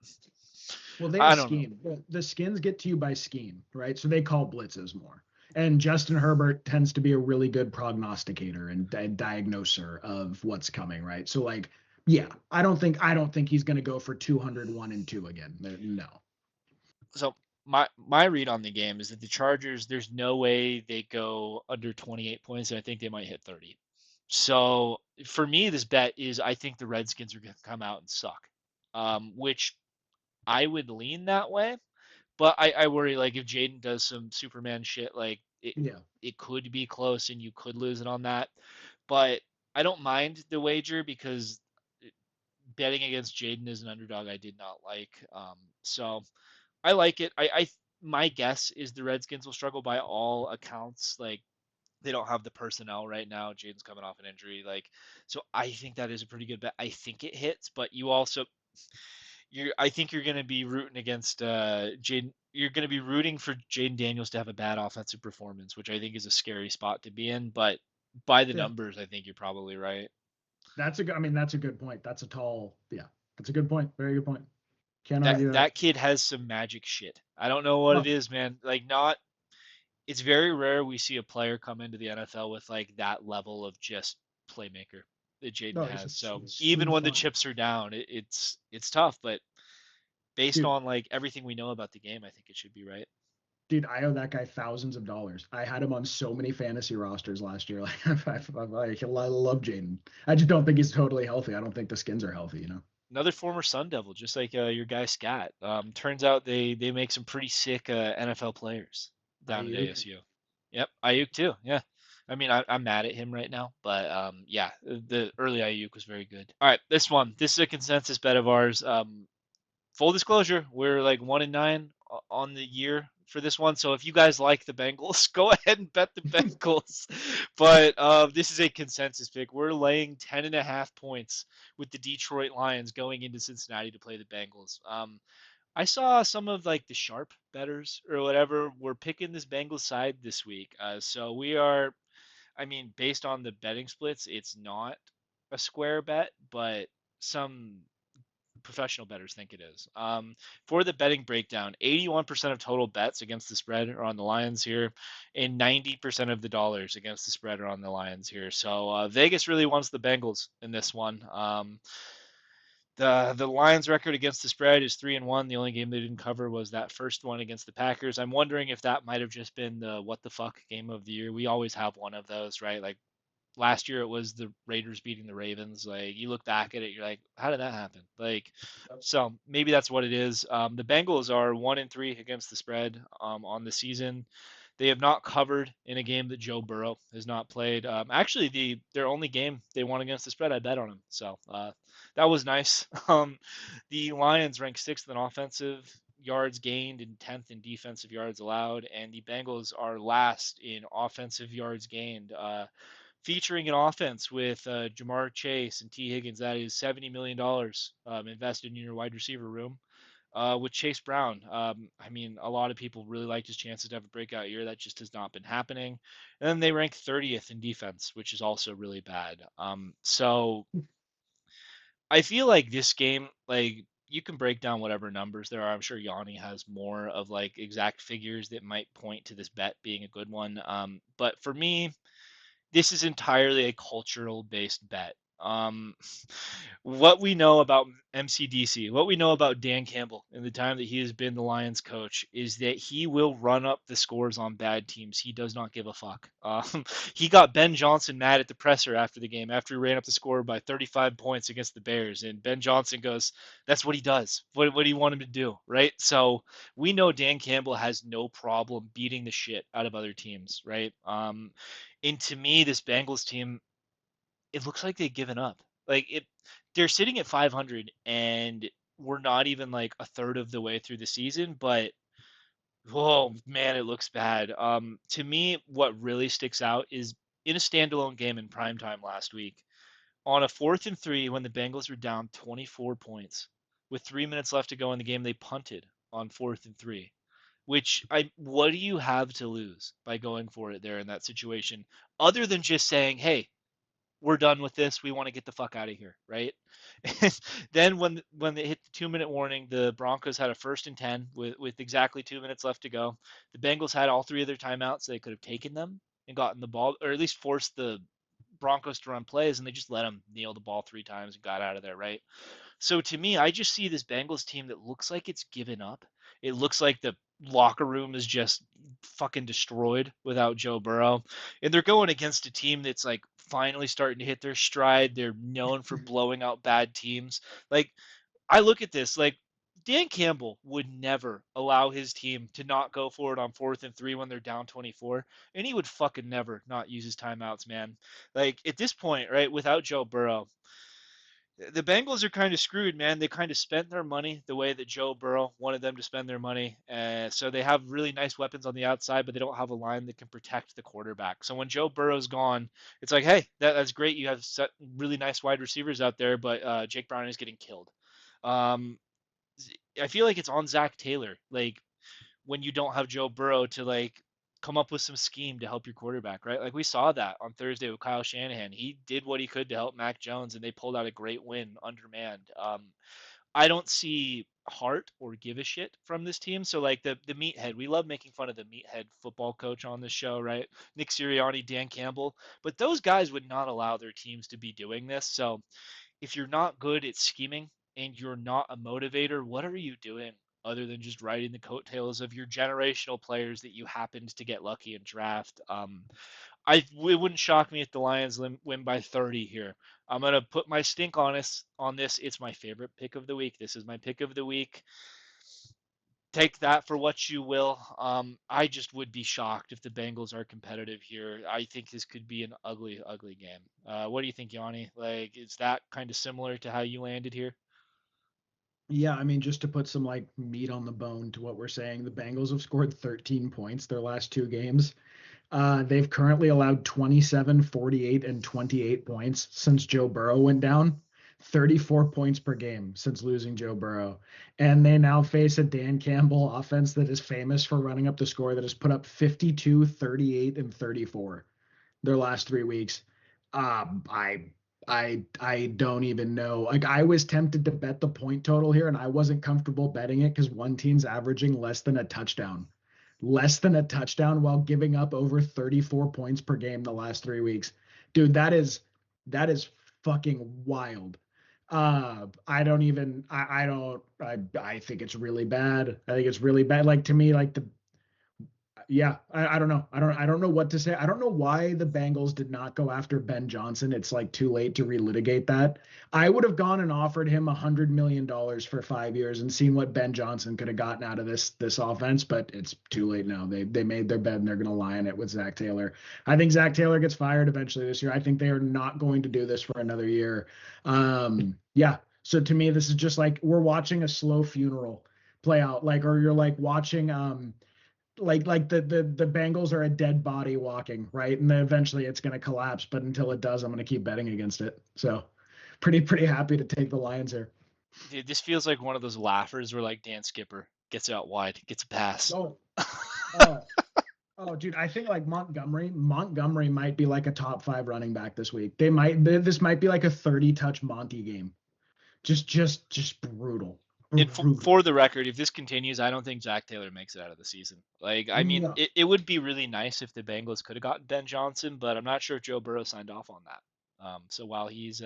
Well, they have I don't know. scheme. The skins get to you by scheme, right? So they call blitzes more. And Justin Herbert tends to be a really good prognosticator and diagnoser of what's coming, right? So like, yeah, I don't think he's going to go for 201 and 2 again. No. So my read on the game is that the Chargers, there's no way they go under 28 points, and I think they might hit 30. So for me, this bet is I think the Redskins are going to come out and suck, which I would lean that way. But I worry like if Jaden does some Superman shit, like Yeah. it could be close and you could lose it on that. But I don't mind the wager because betting against Jaden as an underdog I did not like. So I like it. I my guess is the Redskins will struggle by all accounts. Like they don't have the personnel right now. Jaden's coming off an injury. Like so I think that is a pretty good bet. I think it hits, but you also I think you're going to be rooting against Jaden. You're going to be rooting for Jaden Daniels to have a bad offensive performance, which I think is a scary spot to be in. But by the Yeah. numbers, I think you're probably right. I mean, that's a good point. Yeah, that's a good point. Very good point. Can't That argue that. that kid has some magic shit. I don't know what it Oh, is, man. Like not. It's very rare we see a player come into the NFL with like that level of just playmaker that Jaden no, he's has. So a even smooth when the fun. chips are down, it's tough. But based Dude, on like everything we know about the game, I think it should be right. dude, I owe that guy thousands of dollars. I had him on so many fantasy rosters last year. I love Jaden. I just don't think he's totally healthy. I don't think the skins are healthy, you know? Another former Sun Devil, just like your guy Scat. Turns out they make some pretty sick NFL players down at Ayuk. ASU. Yep, Ayuk too. Yeah, I mean I'm mad at him right now, but yeah, the early Ayuk was very good. All right, this is a consensus bet of ours. Full disclosure, we're like 1-9 on the year for this one. So if you guys like the Bengals, go ahead and bet the Bengals. But this is a consensus pick. We're laying 10.5 points with the Detroit Lions going into Cincinnati to play the Bengals. I saw some of like the sharp betters or whatever were picking this Bengals side this week. So we are, I mean, based on the betting splits, it's not a square bet, but some professional bettors think it is. For the betting breakdown, 81% of total bets against the spread are on the Lions here, and 90% of the dollars against the spread are on the Lions here. So Vegas really wants the Bengals in this one. The Lions record against the spread is 3-1. The only game they didn't cover was that first one against the Packers. I'm wondering if that might have just been the what the fuck game of the year. We always have one of those, right? Like last year it was the Raiders beating the Ravens. Like you look back at it, you're like, how did that happen? Like, so maybe that's what it is. The Bengals are 1-3 against the spread on the season. They have not covered in a game that Joe Burrow has not played. Actually, their only game they won against the spread, I bet on him. So that was nice. The Lions rank sixth in offensive yards gained and 10th in defensive yards allowed, and the Bengals are last in offensive yards gained. Featuring an offense with Jamar Chase and T. Higgins. That is $70 million invested in your wide receiver room. With Chase Brown, I mean, a lot of people really liked his chances to have a breakout year. That just has not been happening. And then they rank 30th in defense, which is also really bad. So I feel like this game, like you can break down whatever numbers there are. I'm sure Yanni has more of like exact figures that might point to this bet being a good one. But for me, this is entirely a cultural based bet. What we know about MCDC, what we know about Dan Campbell in the time that he has been the Lions coach, is that he will run up the scores on bad teams. He does not give a fuck. He got Ben Johnson mad at the presser after the game after he ran up the score by 35 points against the Bears, and Ben Johnson goes, "That's what he does. What do you want him to do?" Right? So we know Dan Campbell has no problem beating the shit out of other teams, right? And to me, this Bengals team, it looks like they've given up. They're sitting at 500, and we're not even like a third of the way through the season. But oh man, it looks bad. To me, what really sticks out is in a standalone game in prime time last week, on a 4th and 3 when the Bengals were down 24 points, with 3 minutes left to go in the game, they punted on 4th and 3. What do you have to lose by going for it there in that situation, other than just saying, "Hey, we're done with this. We want to get the fuck out of here," right? And then when they hit the 2 minute warning, the Broncos had a 1st and 10 with exactly 2 minutes left to go. The Bengals had all three of their timeouts. So they could have taken them and gotten the ball, or at least forced the Broncos to run plays, and they just let them kneel the ball 3 times and got out of there, right? So to me, I just see this Bengals team that looks like it's given up. It looks like the locker room is just fucking destroyed without Joe Burrow. And they're going against a team that's like finally starting to hit their stride. They're known for blowing out bad teams. Like, I look at this like Dan Campbell would never allow his team to not go for it on 4th and 3 when they're down 24, and he would fucking never not use his timeouts, man. Like at this point, right, without Joe Burrow, the Bengals are kind of screwed, man. They kind of spent their money the way that Joe Burrow wanted them to spend their money. So they have really nice weapons on the outside, but they don't have a line that can protect the quarterback. So when Joe Burrow's gone, it's like, hey, that's great. You have really nice wide receivers out there, but Jake Brown is getting killed. Um, I feel like it's on Zach Taylor. Like when you don't have Joe Burrow to like come up with some scheme to help your quarterback, right? Like we saw that on Thursday with Kyle Shanahan. He did what he could to help Mac Jones, and they pulled out a great win undermanned. I don't see heart or give a shit from this team. So like the meathead, we love making fun of the meathead football coach on this show, right? Nick Sirianni, Dan Campbell, but those guys would not allow their teams to be doing this. So if you're not good at scheming and you're not a motivator, what are you doing other than just riding the coattails of your generational players that you happened to get lucky and draft? It wouldn't shock me if the Lions win by 30 here. I'm gonna put my stink on this. It's my favorite pick of the week. This is my pick of the week. Take that for what you will. I just would be shocked if the Bengals are competitive here. I think this could be an ugly, ugly game. What do you think, Yanni? Like, is that kind of similar to how you landed here? Yeah, I mean, just to put some like meat on the bone to what we're saying, the Bengals have scored 13 points their last two games. They've currently allowed 27, 48, and 28 points since Joe Burrow went down. 34 points per game since losing Joe Burrow. And they now face a Dan Campbell offense that is famous for running up the score that has put up 52, 38, and 34 their last 3 weeks. I don't even know. Like I was tempted to bet the point total here, and I wasn't comfortable betting it because one team's averaging less than a touchdown while giving up over 34 points per game the last 3 weeks. Dude, that is fucking wild. I think it's really bad. I think it's really bad. Like to me, like the yeah, I don't know. I don't know what to say. I don't know why the Bengals did not go after Ben Johnson. It's like too late to relitigate that. I would have gone and offered him $100 million for 5 years and seen what Ben Johnson could have gotten out of this offense, but it's too late now. They made their bed and they're gonna lie in it with Zach Taylor. I think Zach Taylor gets fired eventually this year. I think they are not going to do this for another year. Yeah. So to me, this is just like we're watching a slow funeral play out. Like, or you're like watching like the Bengals are a dead body walking, right? And then eventually it's going to collapse, but until it does, I'm going to keep betting against it. So, pretty happy to take the Lions here. Dude, this feels like one of those laughers where like Dan Skipper gets out wide, gets a pass. Oh, oh, oh, dude, I think like Montgomery might be like a top 5 running back this week. This might be like a 30 touch Monty game. Just brutal. And Brutal. for the record, if this continues, I don't think Zach Taylor makes it out of the season. Like, I mean, No. it would be really nice if the Bengals could have gotten Ben Johnson, but I'm not sure if Joe Burrow signed off on that. So while he's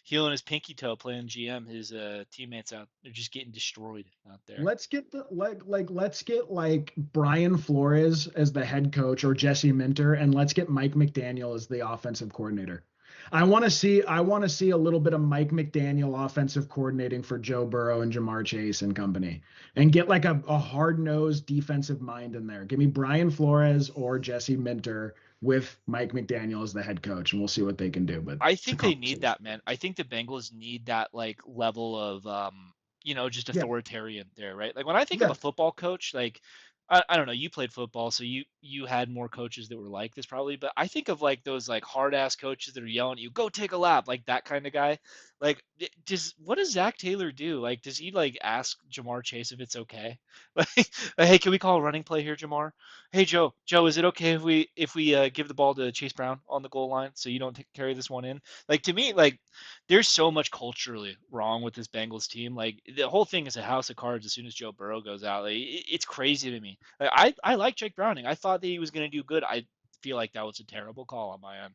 healing his pinky toe playing GM, his teammates out they're just getting destroyed out there. Let's get the let's get like Brian Flores as the head coach or Jesse Minter, and let's get Mike McDaniel as the offensive coordinator. I want to see a little bit of Mike McDaniel offensive coordinating for Joe Burrow and Jamar Chase and company, and get like a hard-nosed defensive mind in there. Give me Brian Flores or Jesse Minter with Mike McDaniel as the head coach, and we'll see what they can do. But I it's a think they need conversation. that, man. I think the Bengals need that like level of just Yeah, authoritarian there, right? Like when I think of a yeah, football coach, like I don't know, you played football, so you had more coaches that were like this probably, but I think of like those like hard ass coaches that are yelling at you, go take a lap, like that kind of guy. Like does what does Zach Taylor do? Like does he like ask Jamar Chase if it's okay? Like, hey, can we call a running play here, Jamar? Hey Joe, is it okay if we give the ball to Chase Brown on the goal line so you don't carry this one in? Like to me, like there's so much culturally wrong with this Bengals team. Like the whole thing is a house of cards as soon as Joe Burrow goes out. Like, it's crazy to me. Like I like Jake Browning. I thought that he was going to do good. I feel like that was a terrible call on my end.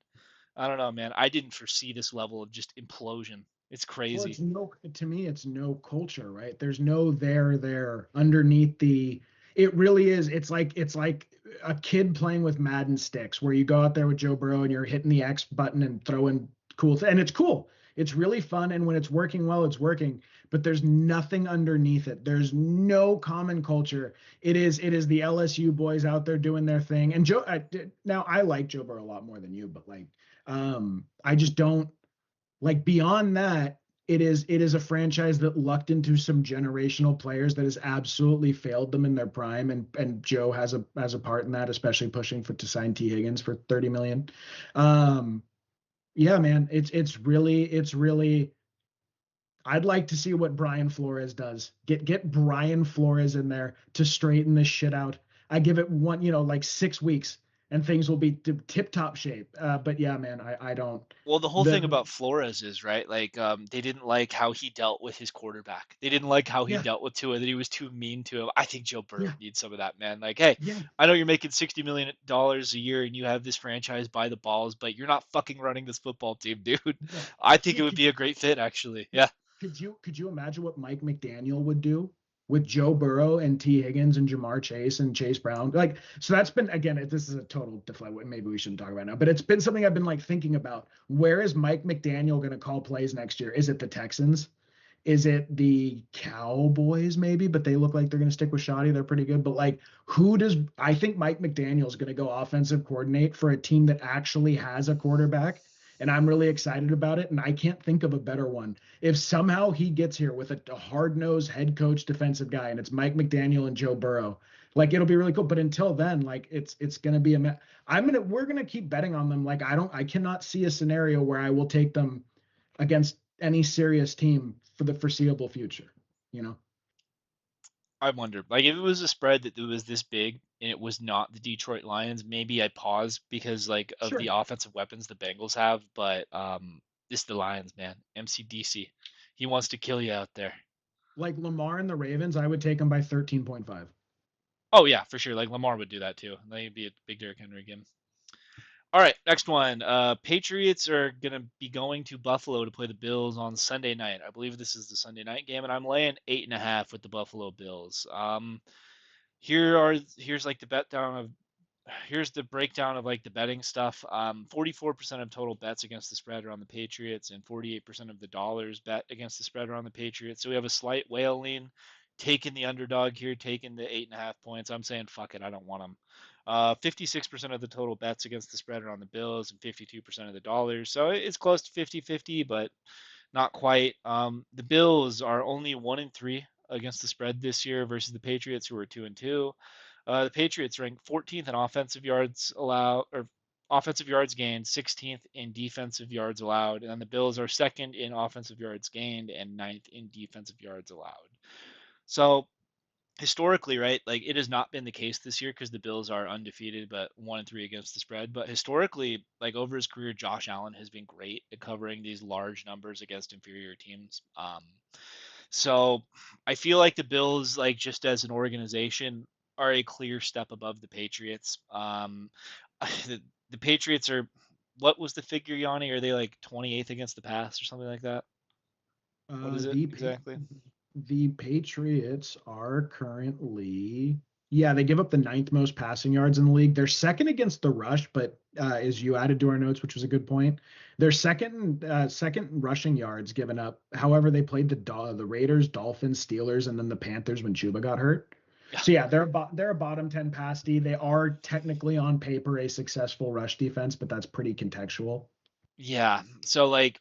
I don't know, man. I didn't foresee this level of just implosion. It's well, crazy. it's no, to me, it's no culture, right? There's no there underneath the, it really is. It's like a kid playing with Madden sticks where you go out there with Joe Burrow and you're hitting the X button and throwing cool and it's cool. It's really fun. And when it's working well, it's working, but there's nothing underneath it. There's no common culture. It is the LSU boys out there doing their thing. And now I like Joe Burrow a lot more than you, but like, I just don't like beyond that, it is a franchise that lucked into some generational players that has absolutely failed them in their prime, and Joe has a part in that, especially pushing for to sign T Higgins for 30 million. Um, yeah, man, it's really I'd like to see what Brian Flores does. Get Brian Flores in there to straighten this shit out. I give it one, like 6 weeks, and things will be tip top shape. But yeah, man, I don't Well, the whole thing the about Flores is right. Like, they didn't like how he dealt with his quarterback. They didn't like how he yeah, dealt with Tua. That he was too mean to him. I think Joe Burrow yeah, needs some of that, man. Like, hey, yeah. I know you're making $60 million a year and you have this franchise by the balls, but you're not fucking running this football team, dude. Yeah. I think Yeah, it would be a great fit, actually. Yeah. could you imagine what Mike McDaniel would do with Joe Burrow and T Higgins and Jamar Chase and Chase Brown? Like, so that's been again, this is a total deflect. Maybe we shouldn't talk about it now, but it's been something I've been like thinking about. Where is Mike McDaniel going to call plays next year? Is it the Texans? Is it the Cowboys maybe? But they look like they're going to stick with Shoddy. They're pretty good. But like, who does I think Mike McDaniel is going to go offensive coordinate for a team that actually has a quarterback? And I'm really excited about it. And I can't think of a better one. If somehow he gets here with a hard-nosed head coach defensive guy and it's Mike McDaniel and Joe Burrow, like it'll be really cool. But until then, like it's gonna be we're gonna keep betting on them. Like I cannot see a scenario where I will take them against any serious team for the foreseeable future. You know? I wonder, like, if it was a spread that was this big and it was not the Detroit Lions, maybe I pause because like of the Sure. offensive weapons the Bengals have, but it's the Lions, man. MCDC. He wants to kill you out there. Like Lamar and the Ravens, I would take them by 13.5. Oh yeah, for sure. Like Lamar would do that too. They'd be a big Derrick Henry game. All right, next one. Patriots are gonna be going to Buffalo to play the Bills on Sunday night. I believe this is the Sunday night game, and I'm laying 8.5 with the Buffalo Bills. Here's like the bet down of here's the breakdown of like the betting stuff. 44% of total bets against the spread are on the Patriots, and 48% of the dollars bet against the spread are on the Patriots. So we have a slight whale lean, taking the underdog here, taking the 8.5 points. I'm saying fuck it, I don't want them. 56% of the total bets against the spread are on the Bills, and 52% of the dollars. So it's close to 50-50, but not quite. The Bills are only 1-3 against the spread this year versus the Patriots, who are 2-2. The Patriots rank 14th in offensive yards allowed or offensive yards gained, 16th in defensive yards allowed, and then the Bills are second in offensive yards gained and ninth in defensive yards allowed. So historically, right, like it has not been the case this year because the Bills are undefeated, but 1-3 against the spread. But historically, like over his career, Josh Allen has been great at covering these large numbers against inferior teams. So I feel like the Bills, like just as an organization, are a clear step above the Patriots. The, the Patriots are, what was the figure, Yanni? Are they like 28th against the pass or something like that? What Uh, is it the exactly? the Patriots are currently, yeah, they give up the ninth most passing yards in the league. They're second against the rush, but as you added to our notes, which was a good point, they're second rushing yards given up. However, they played the Raiders, Dolphins, Steelers, and then the Panthers when Chuba got hurt. Yeah. So yeah, they're a bottom 10 pass D. They are technically on paper a successful rush defense, but that's pretty contextual. Yeah. So like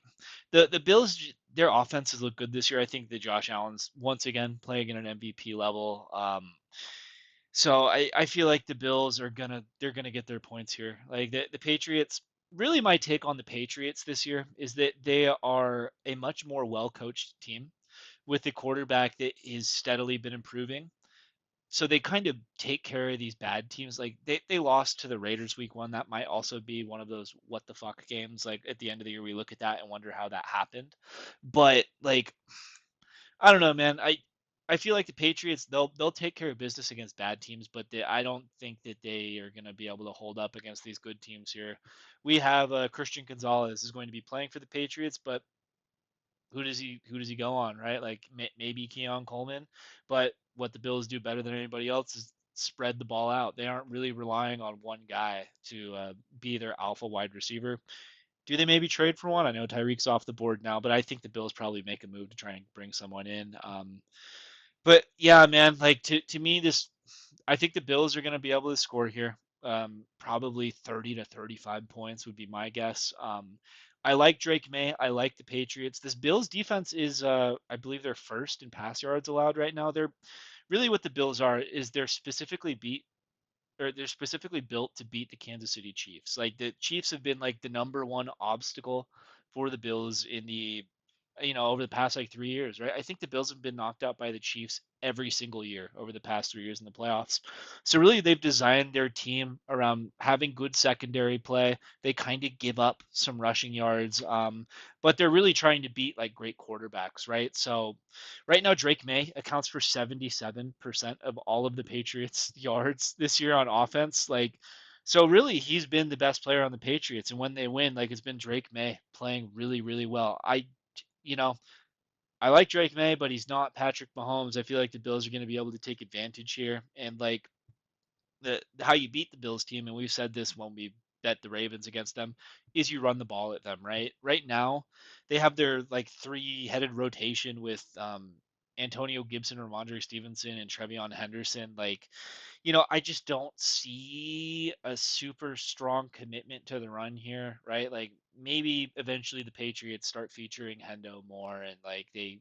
the Bills, their offenses look good this year. I think that Josh Allen's once again playing at an MVP level. So I feel like the Bills are they're gonna get their points here. Like the Patriots, really my take on the Patriots this year is that they are a much more well coached team with a quarterback that has steadily been improving. So they kind of take care of these bad teams. Like they lost to the Raiders week one. That might also be one of those what the fuck games. Like at the end of the year, we look at that and wonder how that happened. But like I don't know, man. I feel like the Patriots they'll take care of business against bad teams, but I don't think that they are going to be able to hold up against these good teams here. We have Christian Gonzalez is going to be playing for the Patriots, but who does he go on, right? Like maybe Keon Coleman, but what the Bills do better than anybody else is spread the ball out. They aren't really relying on one guy to be their alpha wide receiver. Do they maybe trade for one? I know Tyreek's off the board now, but I think the Bills probably make a move to try and bring someone in. But yeah, man, like to me, I think the Bills are going to be able to score here. Probably 30 to 35 points would be my guess. I like Drake May. I like the Patriots. This Bills defense is, I believe, they're first in pass yards allowed right now. They're really what the Bills are is they're specifically built to beat the Kansas City Chiefs. Like the Chiefs have been like the number one obstacle for the Bills in the over the past like 3 years, right? I think the Bills have been knocked out by the Chiefs every single year over the past 3 years in the playoffs. So really, they've designed their team around having good secondary play. They kind of give up some rushing yards, but they're really trying to beat like great quarterbacks, right? So right now, Drake May accounts for 77% of all of the Patriots' yards this year on offense. Like, so really, he's been the best player on the Patriots, and when they win, like it's been Drake May playing really, really well. You know, I like Drake May, but he's not Patrick Mahomes. I feel like the Bills are going to be able to take advantage here, and like the how you beat the Bills team, and we've said this when we bet the Ravens against them, is you run the ball at them, right? Right now, they have their like three-headed rotation with Antonio Gibson, Ramondre Stevenson, and Trevion Henderson. Like I just don't see a super strong commitment to the run here, right? Like maybe eventually the Patriots start featuring Hendo more and like they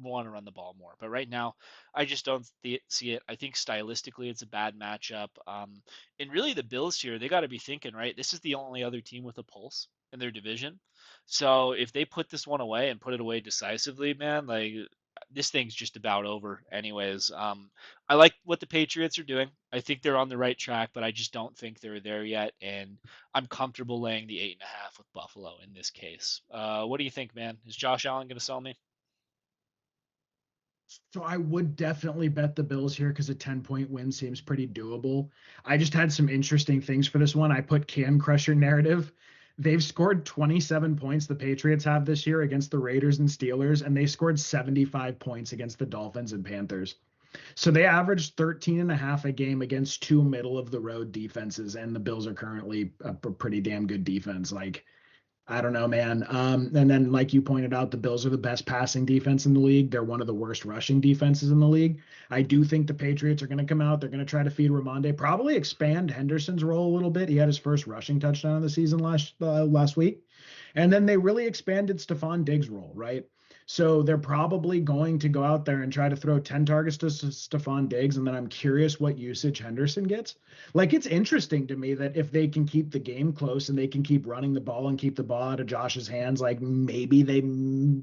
want to run the ball more. But right now, I just don't see it. I think stylistically it's a bad matchup. And really the Bills here, they got to be thinking, right? This is the only other team with a pulse in their division. So if they put this one away and put it away decisively, man, like this thing's just about over anyways. I like what the Patriots are doing. I think they're on the right track, but I just don't think they're there yet. And I'm comfortable laying the 8.5 with Buffalo in this case. What do you think, man? Is Josh Allen going to sell me? So I would definitely bet the Bills here because a 10-point win seems pretty doable. I just had some interesting things for this one. I put Can Crusher narrative. They've scored 27 points, the Patriots have this year against the Raiders and Steelers, and they scored 75 points against the Dolphins and Panthers. So they averaged 13 and a half a game against two middle of the road defenses, and the Bills are currently a pretty damn good defense. Like, I don't know, man. And then, like you pointed out, the Bills are the best passing defense in the league. They're one of the worst rushing defenses in the league. I do think the Patriots are going to come out. They're going to try to feed Ramonde, probably expand Henderson's role a little bit. He had his first rushing touchdown of the season last week, and then they really expanded Stephon Diggs' role, right? So they're probably going to go out there and try to throw 10 targets to Stephon Diggs, and then I'm curious what usage Henderson gets. Like, it's interesting to me that if they can keep the game close and they can keep running the ball and keep the ball out of Josh's hands, like maybe they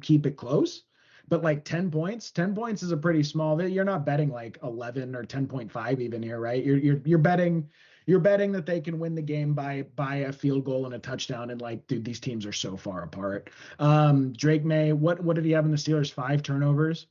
keep it close. But like 10 points is a pretty small. You're not betting like 11 or 10.5 even here, right? You're betting that they can win the game by a field goal and a touchdown. And like, dude, these teams are so far apart. Drake May, what did he have in the Steelers? 5 turnovers.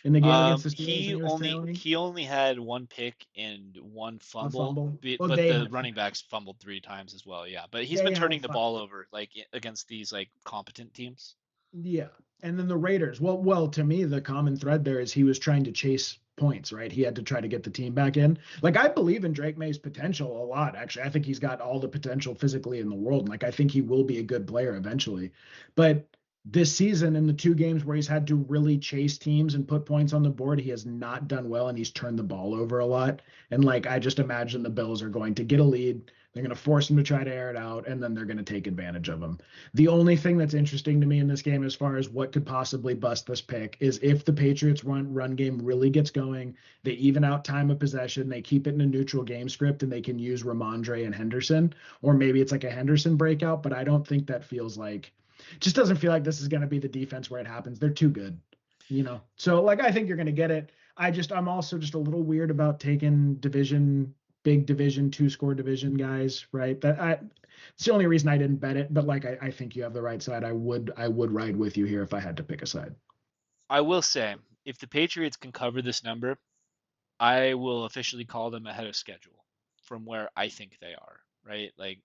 in the game against the Steelers when He he was only trailing? he only had one pick and one A fumble, fumble. Oh, but they the had running backs fumbled 3 times as well. Yeah, but he's they been turning had the ball over like against these like competent teams. Yeah. And then the Raiders. Well, to me, the common thread there is he was trying to chase points, right? He had to try to get the team back in. Like I believe in Drake May's potential a lot, actually. I think he's got all the potential physically in the world. Like I think he will be a good player eventually. But this season in the 2 games where he's had to really chase teams and put points on the board, he has not done well and he's turned the ball over a lot. And like I just imagine the Bills are going to get a lead. They're going to force him to try to air it out, and then they're going to take advantage of him. The only thing that's interesting to me in this game, as far as what could possibly bust this pick, is if the Patriots run game really gets going, they even out time of possession, they keep it in a neutral game script, and they can use Ramondre and Henderson, or maybe it's like a Henderson breakout. But I don't think that feels like, just doesn't feel like this is going to be the defense where it happens. They're too good, you know. So like I think you're going to get it. I'm also just a little weird about taking big division, 2-score division guys, right? It's the only reason I didn't bet it, but like I think you have the right side. I would ride with you here if I had to pick a side. I will say, if the Patriots can cover this number, I will officially call them ahead of schedule from where I think they are. Right? Like,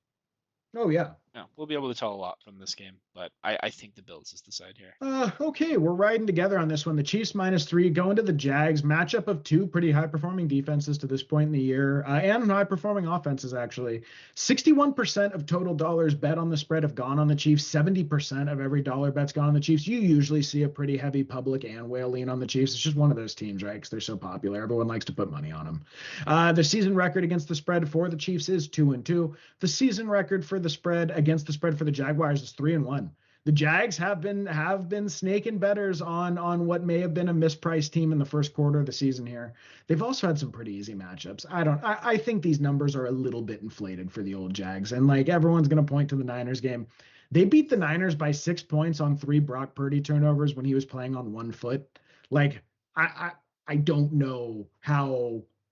Oh yeah. we'll be able to tell a lot from this game, but I think the Bills is the side here. Okay, we're riding together on this one. The Chiefs -3 going to the Jags. Matchup of two pretty high-performing defenses to this point in the year, and high-performing offenses actually. 61% of total dollars bet on the spread have gone on the Chiefs. 70% of every dollar bet's gone on the Chiefs. You usually see a pretty heavy public and whale lean on the Chiefs. It's just one of those teams, right? Because they're so popular. Everyone likes to put money on them. The season record against the spread for the Chiefs is 2-2. The season record for the spread against the spread for the Jaguars is 3-1. The Jags have been snaking betters on what may have been a mispriced team in the first quarter of the season here. They've also had some pretty easy matchups. I think these numbers are a little bit inflated for the old Jags. And like everyone's gonna point to the Niners game. They beat the Niners by 6 points on 3 Brock Purdy turnovers when he was playing on 1 foot. Like I I don't know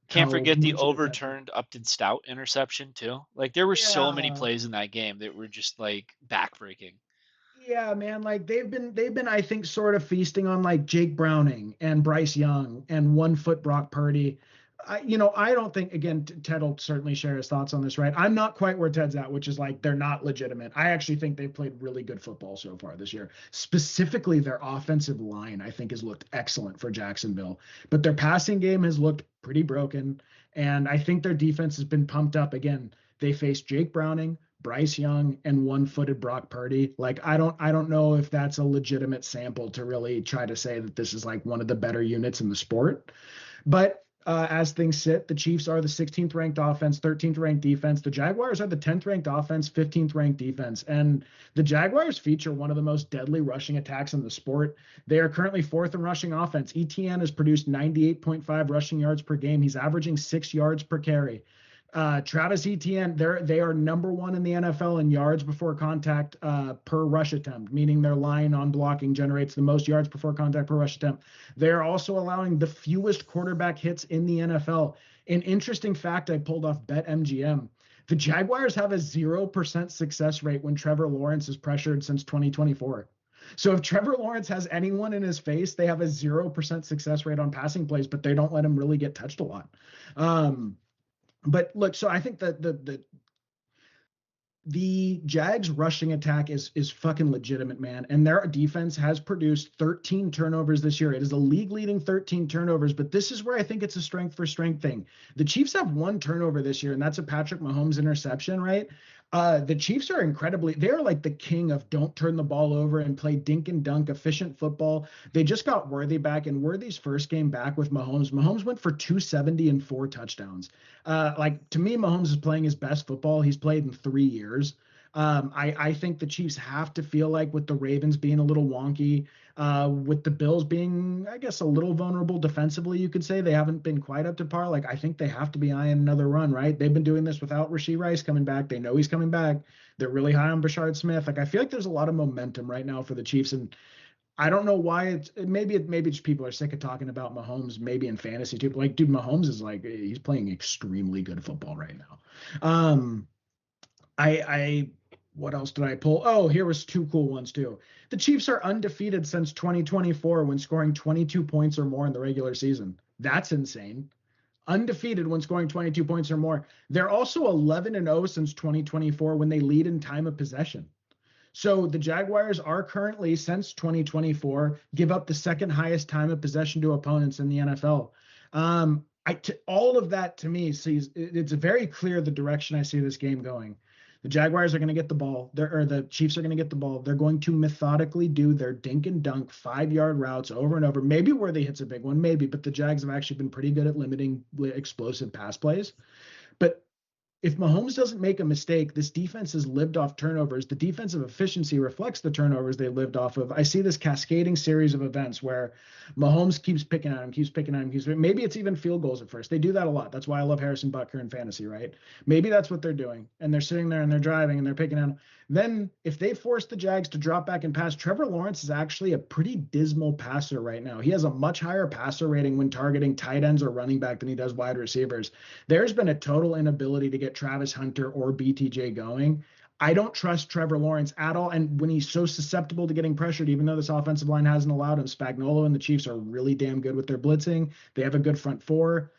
Can't how forget the much of a testament. overturned Upton Stout interception too. Like there were so many Yeah, plays in that game that were just like backbreaking. Yeah, man, like they've been I think sort of feasting on like Jake Browning and Bryce Young and 1 foot Brock Purdy. I don't think again Ted will certainly share his thoughts on this, right? I'm not quite where Ted's at, which is like they're not legitimate. I actually think they've played really good football so far this year. Specifically, their offensive line I think has looked excellent for Jacksonville, but their passing game has looked pretty broken, and I think their defense has been pumped up again. They faced Jake Browning, Bryce Young, and 1 footed Brock Purdy. Like I don't know if that's a legitimate sample to really try to say that this is like one of the better units in the sport. But as things sit, the Chiefs are the 16th ranked offense, 13th ranked defense. The Jaguars are the 10th ranked offense, 15th ranked defense. And the Jaguars feature one of the most deadly rushing attacks in the sport. They are currently fourth in rushing offense. ETN has produced 98.5 rushing yards per game. He's averaging 6 yards per carry. Travis Etienne, they are number one in the NFL in yards before contact per rush attempt, meaning their line on blocking generates the most yards before contact per rush attempt. They are also allowing the fewest quarterback hits in the NFL. An interesting fact I pulled off BetMGM. The Jaguars have a 0% success rate when Trevor Lawrence is pressured since 2024. So if Trevor Lawrence has anyone in his face, they have a 0% success rate on passing plays, but they don't let him really get touched a lot. But look, so I think that the Jags rushing attack is fucking legitimate, man. And their defense has produced 13 turnovers this year. It is a league leading 13 turnovers, but this is where I think it's a strength for strength thing. The Chiefs have 1 turnover this year, and that's a Patrick Mahomes interception, right? The Chiefs are they're like the king of don't turn the ball over and play dink and dunk efficient football. They just got Worthy back, and Worthy's first game back with Mahomes. Mahomes went for 270 and 4 touchdowns. Like to me, Mahomes is playing his best football he's played in 3 years. I think the Chiefs have to feel like with the Ravens being a little wonky, with the Bills being, I guess, a little vulnerable defensively, you could say they haven't been quite up to par. Like I think they have to be eyeing another run, right? They've been doing this without Rashee Rice coming back. They know he's coming back. They're really high on Brashard Smith. Like I feel like there's a lot of momentum right now for the Chiefs, and I don't know why maybe just people are sick of talking about Mahomes, maybe in fantasy too. But like, dude, Mahomes is like he's playing extremely good football right now. Um, I What else did I pull? Oh, here was two cool ones too. The Chiefs are undefeated since 2024 when scoring 22 points or more in the regular season. That's insane. Undefeated when scoring 22 points or more. They're also 11 and 0 since 2024 when they lead in time of possession. So the Jaguars are currently, since 2024, give up the second highest time of possession to opponents in the NFL. All of that to me sees it's very clear the direction I see this game going. The Jaguars are going to get the ball, or the Chiefs are going to get the ball. They're going to methodically do their dink and dunk 5 yard routes over and over. Maybe Worthy hits a big one, maybe, but the Jags have actually been pretty good at limiting explosive pass plays. But if Mahomes doesn't make a mistake, this defense has lived off turnovers. The defensive efficiency reflects the turnovers they lived off of. I see this cascading series of events where Mahomes keeps picking at him, keeps picking at him, maybe it's even field goals at first. They do that a lot. That's why I love Harrison Butker in fantasy, right? Maybe that's what they're doing. And they're sitting there and they're driving and they're picking at him. Then if they force the Jags to drop back and pass, Trevor Lawrence is actually a pretty dismal passer right now. He has a much higher passer rating when targeting tight ends or running back than he does wide receivers. There's been a total inability to get Travis Hunter or BTJ going. I don't trust Trevor Lawrence at all. And when he's so susceptible to getting pressured, even though this offensive line hasn't allowed him, Spagnuolo and the Chiefs are really damn good with their blitzing. They have a good front four.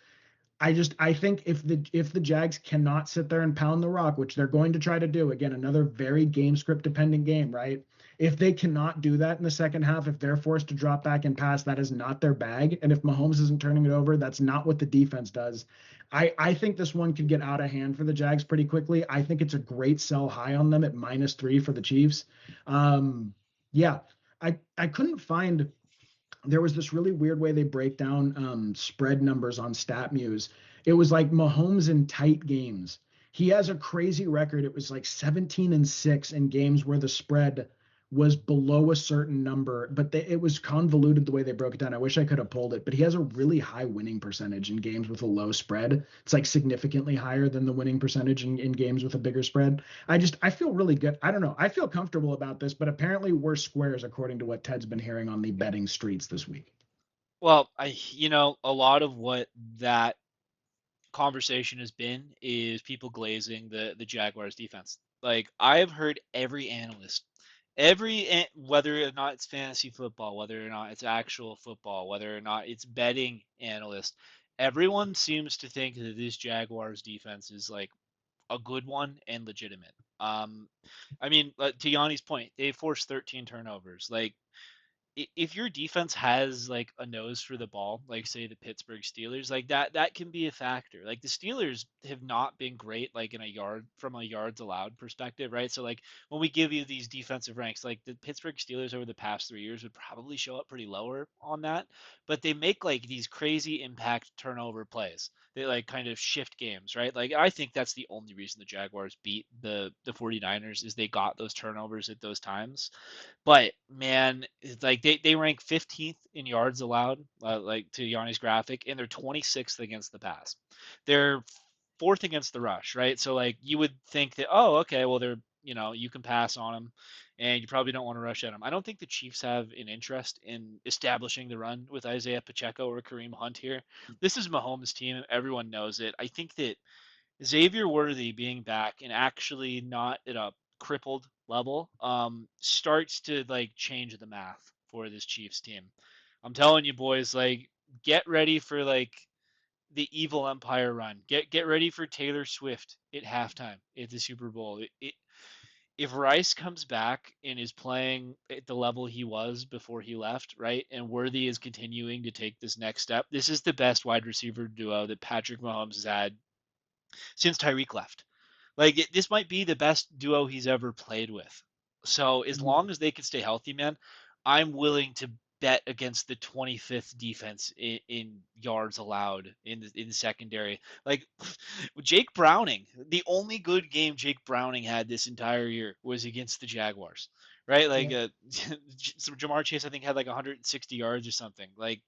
I think if the Jags cannot sit there and pound the rock, which they're going to try to do, again, another very game script dependent game, right? If they cannot do that in the second half, if they're forced to drop back and pass, that is not their bag. And if Mahomes isn't turning it over, that's not what the defense does. I think this one could get out of hand for the Jags pretty quickly. I think it's a great sell high on them at -3 for the Chiefs. Yeah, I couldn't find there was this really weird way they break down spread numbers on StatMuse. It was like Mahomes in tight games. He has a crazy record. It was like 17-6 in games where the spread was below a certain number, but it was convoluted the way they broke it down. I wish I could have pulled it, but he has a really high winning percentage in games with a low spread. It's like significantly higher than the winning percentage in games with a bigger spread. I feel really good. I don't know. I feel comfortable about this, but apparently we're squares according to what Ted's been hearing on the betting streets this week. Well, a lot of what that conversation has been is people glazing the Jaguars defense. Like I've heard every analyst, whether or not it's fantasy football, whether or not it's actual football, whether or not it's betting analyst, everyone seems to think that this Jaguars defense is like a good one and legitimate. I mean, to Yanni's point, they forced 13 turnovers. Like if your defense has like a nose for the ball, like say the Pittsburgh Steelers, like that can be a factor. Like the Steelers have not been great like in a yard from a yards allowed perspective, right? So like when we give you these defensive ranks, like the Pittsburgh Steelers over the past 3 years would probably show up pretty lower on that, but they make like these crazy impact turnover plays. They like kind of shift games, right? Like I think that's the only reason the Jaguars beat the 49ers is they got those turnovers at those times. But man, it's like they rank 15th in yards allowed, like to Yanni's graphic, and they're 26th against the pass. They're fourth against the rush, right? So like you would think that, oh, okay, well they're you can pass on them, and you probably don't want to rush at them. I don't think the Chiefs have an interest in establishing the run with Isaiah Pacheco or Kareem Hunt here. This is Mahomes' team. Everyone knows it. I think that Xavier Worthy being back and actually not at a crippled level starts to like change the math for this Chiefs team. I'm telling you boys, like get ready for like the evil empire run. Get ready for Taylor Swift at halftime at the Super Bowl. If Rice comes back and is playing at the level he was before he left, right, and Worthy is continuing to take this next step, this is the best wide receiver duo that Patrick Mahomes has had since Tyreek left. Like this might be the best duo he's ever played with. So as long as they can stay healthy, man, I'm willing to bet against the 25th defense in yards allowed in the secondary. Like Jake Browning, the only good game Jake Browning had this entire year was against the Jaguars, right? Like Yeah. some Jamar Chase, I think had like 160 yards or something. Like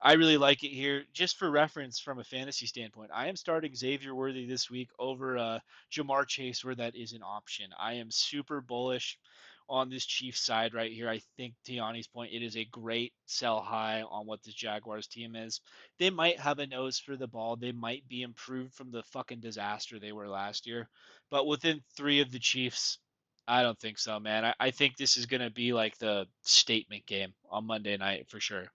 I really like it here. Just for reference, from a fantasy standpoint, I am starting Xavier Worthy this week over Jamar Chase, where that is an option. I am super bullish on this Chiefs side right here. I think to Yanni's point, it is a great sell high on what this Jaguars team is. They might have a nose for the ball. They might be improved from the fucking disaster they were last year. But within three of the Chiefs, I don't think so, man. I think this is gonna be like the statement game on Monday night for sure.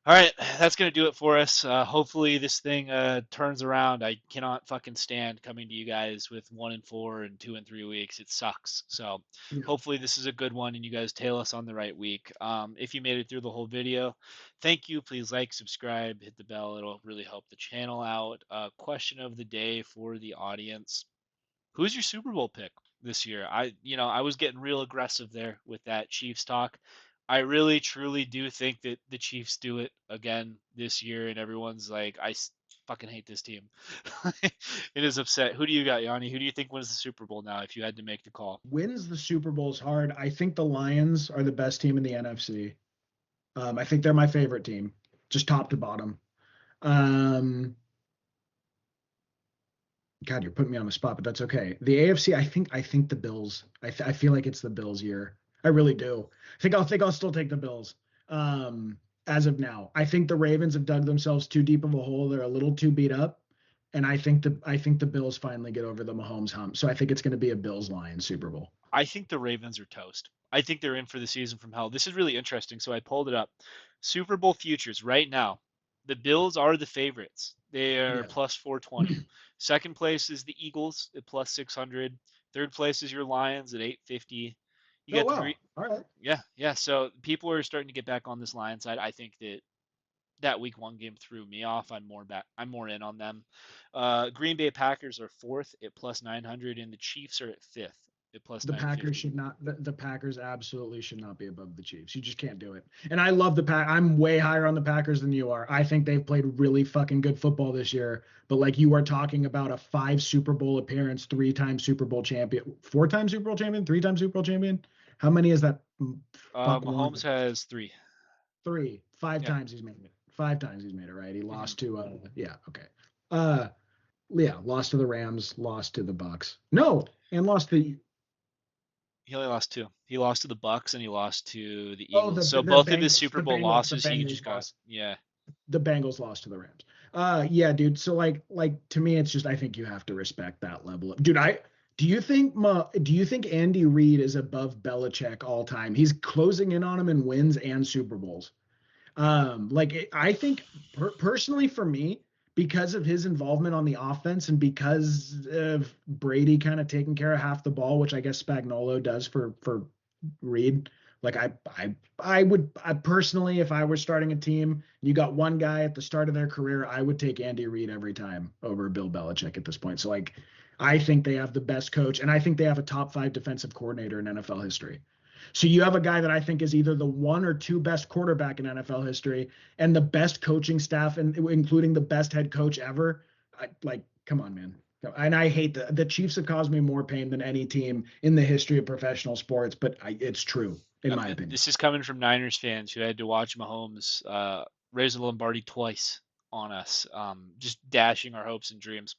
All right, that's gonna do it for us. Hopefully this thing turns around. I cannot fucking stand coming to you guys with 1-4 and 2-3 weeks. It sucks. So Yeah. hopefully this is a good one and you guys tail us on the right week. If you made it through the whole video, thank you. Please like, subscribe, hit the bell. It'll really help the channel out. Question of the day for the audience: who's your Super Bowl pick this year? I was getting real aggressive there with that Chiefs talk. I really, truly do think that the Chiefs do it again this year, and everyone's like, fucking hate this team. It is upset. Who do you got, Yanni? Who do you think wins the Super Bowl now if you had to make the call? Wins the Super Bowl's hard. I think the Lions are the best team in the NFC. I think they're my favorite team, just top to bottom. Um, God, you're putting me on the spot, but that's okay. The AFC, I think the Bills. I feel like it's the Bills year. I really do. I think I'll still take the Bills. Um, as of now, I think the Ravens have dug themselves too deep of a hole. They're a little too beat up, and I think the Bills finally get over the Mahomes hump. So I think it's going to be a Bills Lions Super Bowl. I think the Ravens are toast. I think they're in for the season from hell. This is really interesting. So I pulled it up. Super Bowl futures right now. The Bills are the favorites. They are Yeah. plus 420. Second place is the Eagles at plus 600. Third place is your Lions at 850. You Oh got the wow. Green. All right. Yeah, yeah. So people are starting to get back on this Lions side. I think that week one game threw me off. I'm more back. I'm more in on them. Green Bay Packers are fourth at plus 900, and the Chiefs are at fifth at plus The Packers 950. should not. The Packers absolutely should not be above the Chiefs. You just can't do it. And I love the Pack. I'm way higher on the Packers than you are. I think they've played really fucking good football this year. But like you are talking about a 5 Super Bowl appearance, 3 time Super Bowl champion, 4 time Super Bowl champion, 3 time Super Bowl champion. How many is that? Fuck one. Mahomes has three. Three. Five Yeah. times he's made it. 5 times he's made it. Right. He Hmm. lost to. Yeah. Okay. Uh. Yeah. Lost to the Rams. Lost to the Bucks. No. And lost the. He only lost two. He lost to the Bucks and he lost to the Oh, Eagles. So the both of his Bengals, Super Bowl losses, he Bengals just got, lost. yeah. The Bengals lost to the Rams. Yeah, dude. So like to me, it's just I think you have to respect that level of dude. I do you think Andy Reid is above Belichick all time? He's closing in on him in wins and Super Bowls. I think personally for me, because of his involvement on the offense and because of Brady kind of taking care of half the ball, which I guess Spagnolo does for Reed. Like I personally, if I were starting a team, you got one guy at the start of their career, I would take Andy Reid every time over Bill Belichick at this point. So like, I think they have the best coach, and I think they have a top 5 defensive coordinator in NFL history. So you have a guy that I think is either the one or two best quarterback in NFL history and the best coaching staff, and including the best head coach ever. Come on, man. And I hate the Chiefs have caused me more pain than any team in the history of professional sports, but it's true in my opinion. This is coming from Niners fans who had to watch Mahomes raise the Lombardi twice on us, just dashing our hopes and dreams.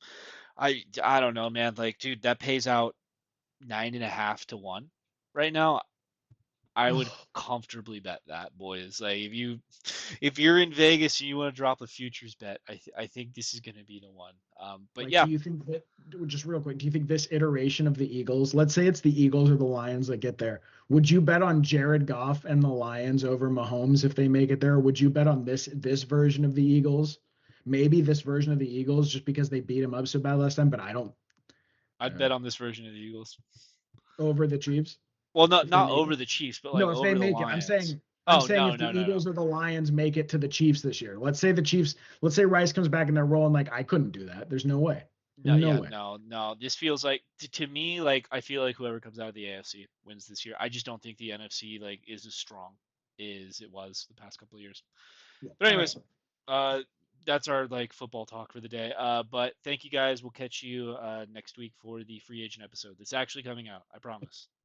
I don't know, man. Like, dude, that pays out 9.5 to 1 right now. I would comfortably bet that, boys. Like, if you're in Vegas and you want to drop a futures bet, I think this is gonna be the one. But Like, yeah, do you think that, just real quick, do you think this iteration of the Eagles, let's say it's the Eagles or the Lions that get there, would you bet on Jared Goff and the Lions over Mahomes if they make it there? Or would you bet on this version of the Eagles? Maybe this version of the Eagles just because they beat him up so bad last time, but I I'd don't know. bet on this version of the Eagles. Over the Chiefs Well, not if they not make over it? the Chiefs, but like No, if they over the make it, Lions. I'm Oh saying no, if the no, no, no. Eagles or the Lions make it to the Chiefs this year. Let's say Rice comes back and they're rolling like I couldn't do that. There's no way. No, No yeah, way. no, no. This feels like to me, like I feel like whoever comes out of the AFC wins this year. I just don't think the NFC like is as strong as it was the past couple of years. Yeah. But All right. anyways, uh, that's our like football talk for the day. But thank you guys. We'll catch you next week for the free agent episode. It's actually coming out. I promise.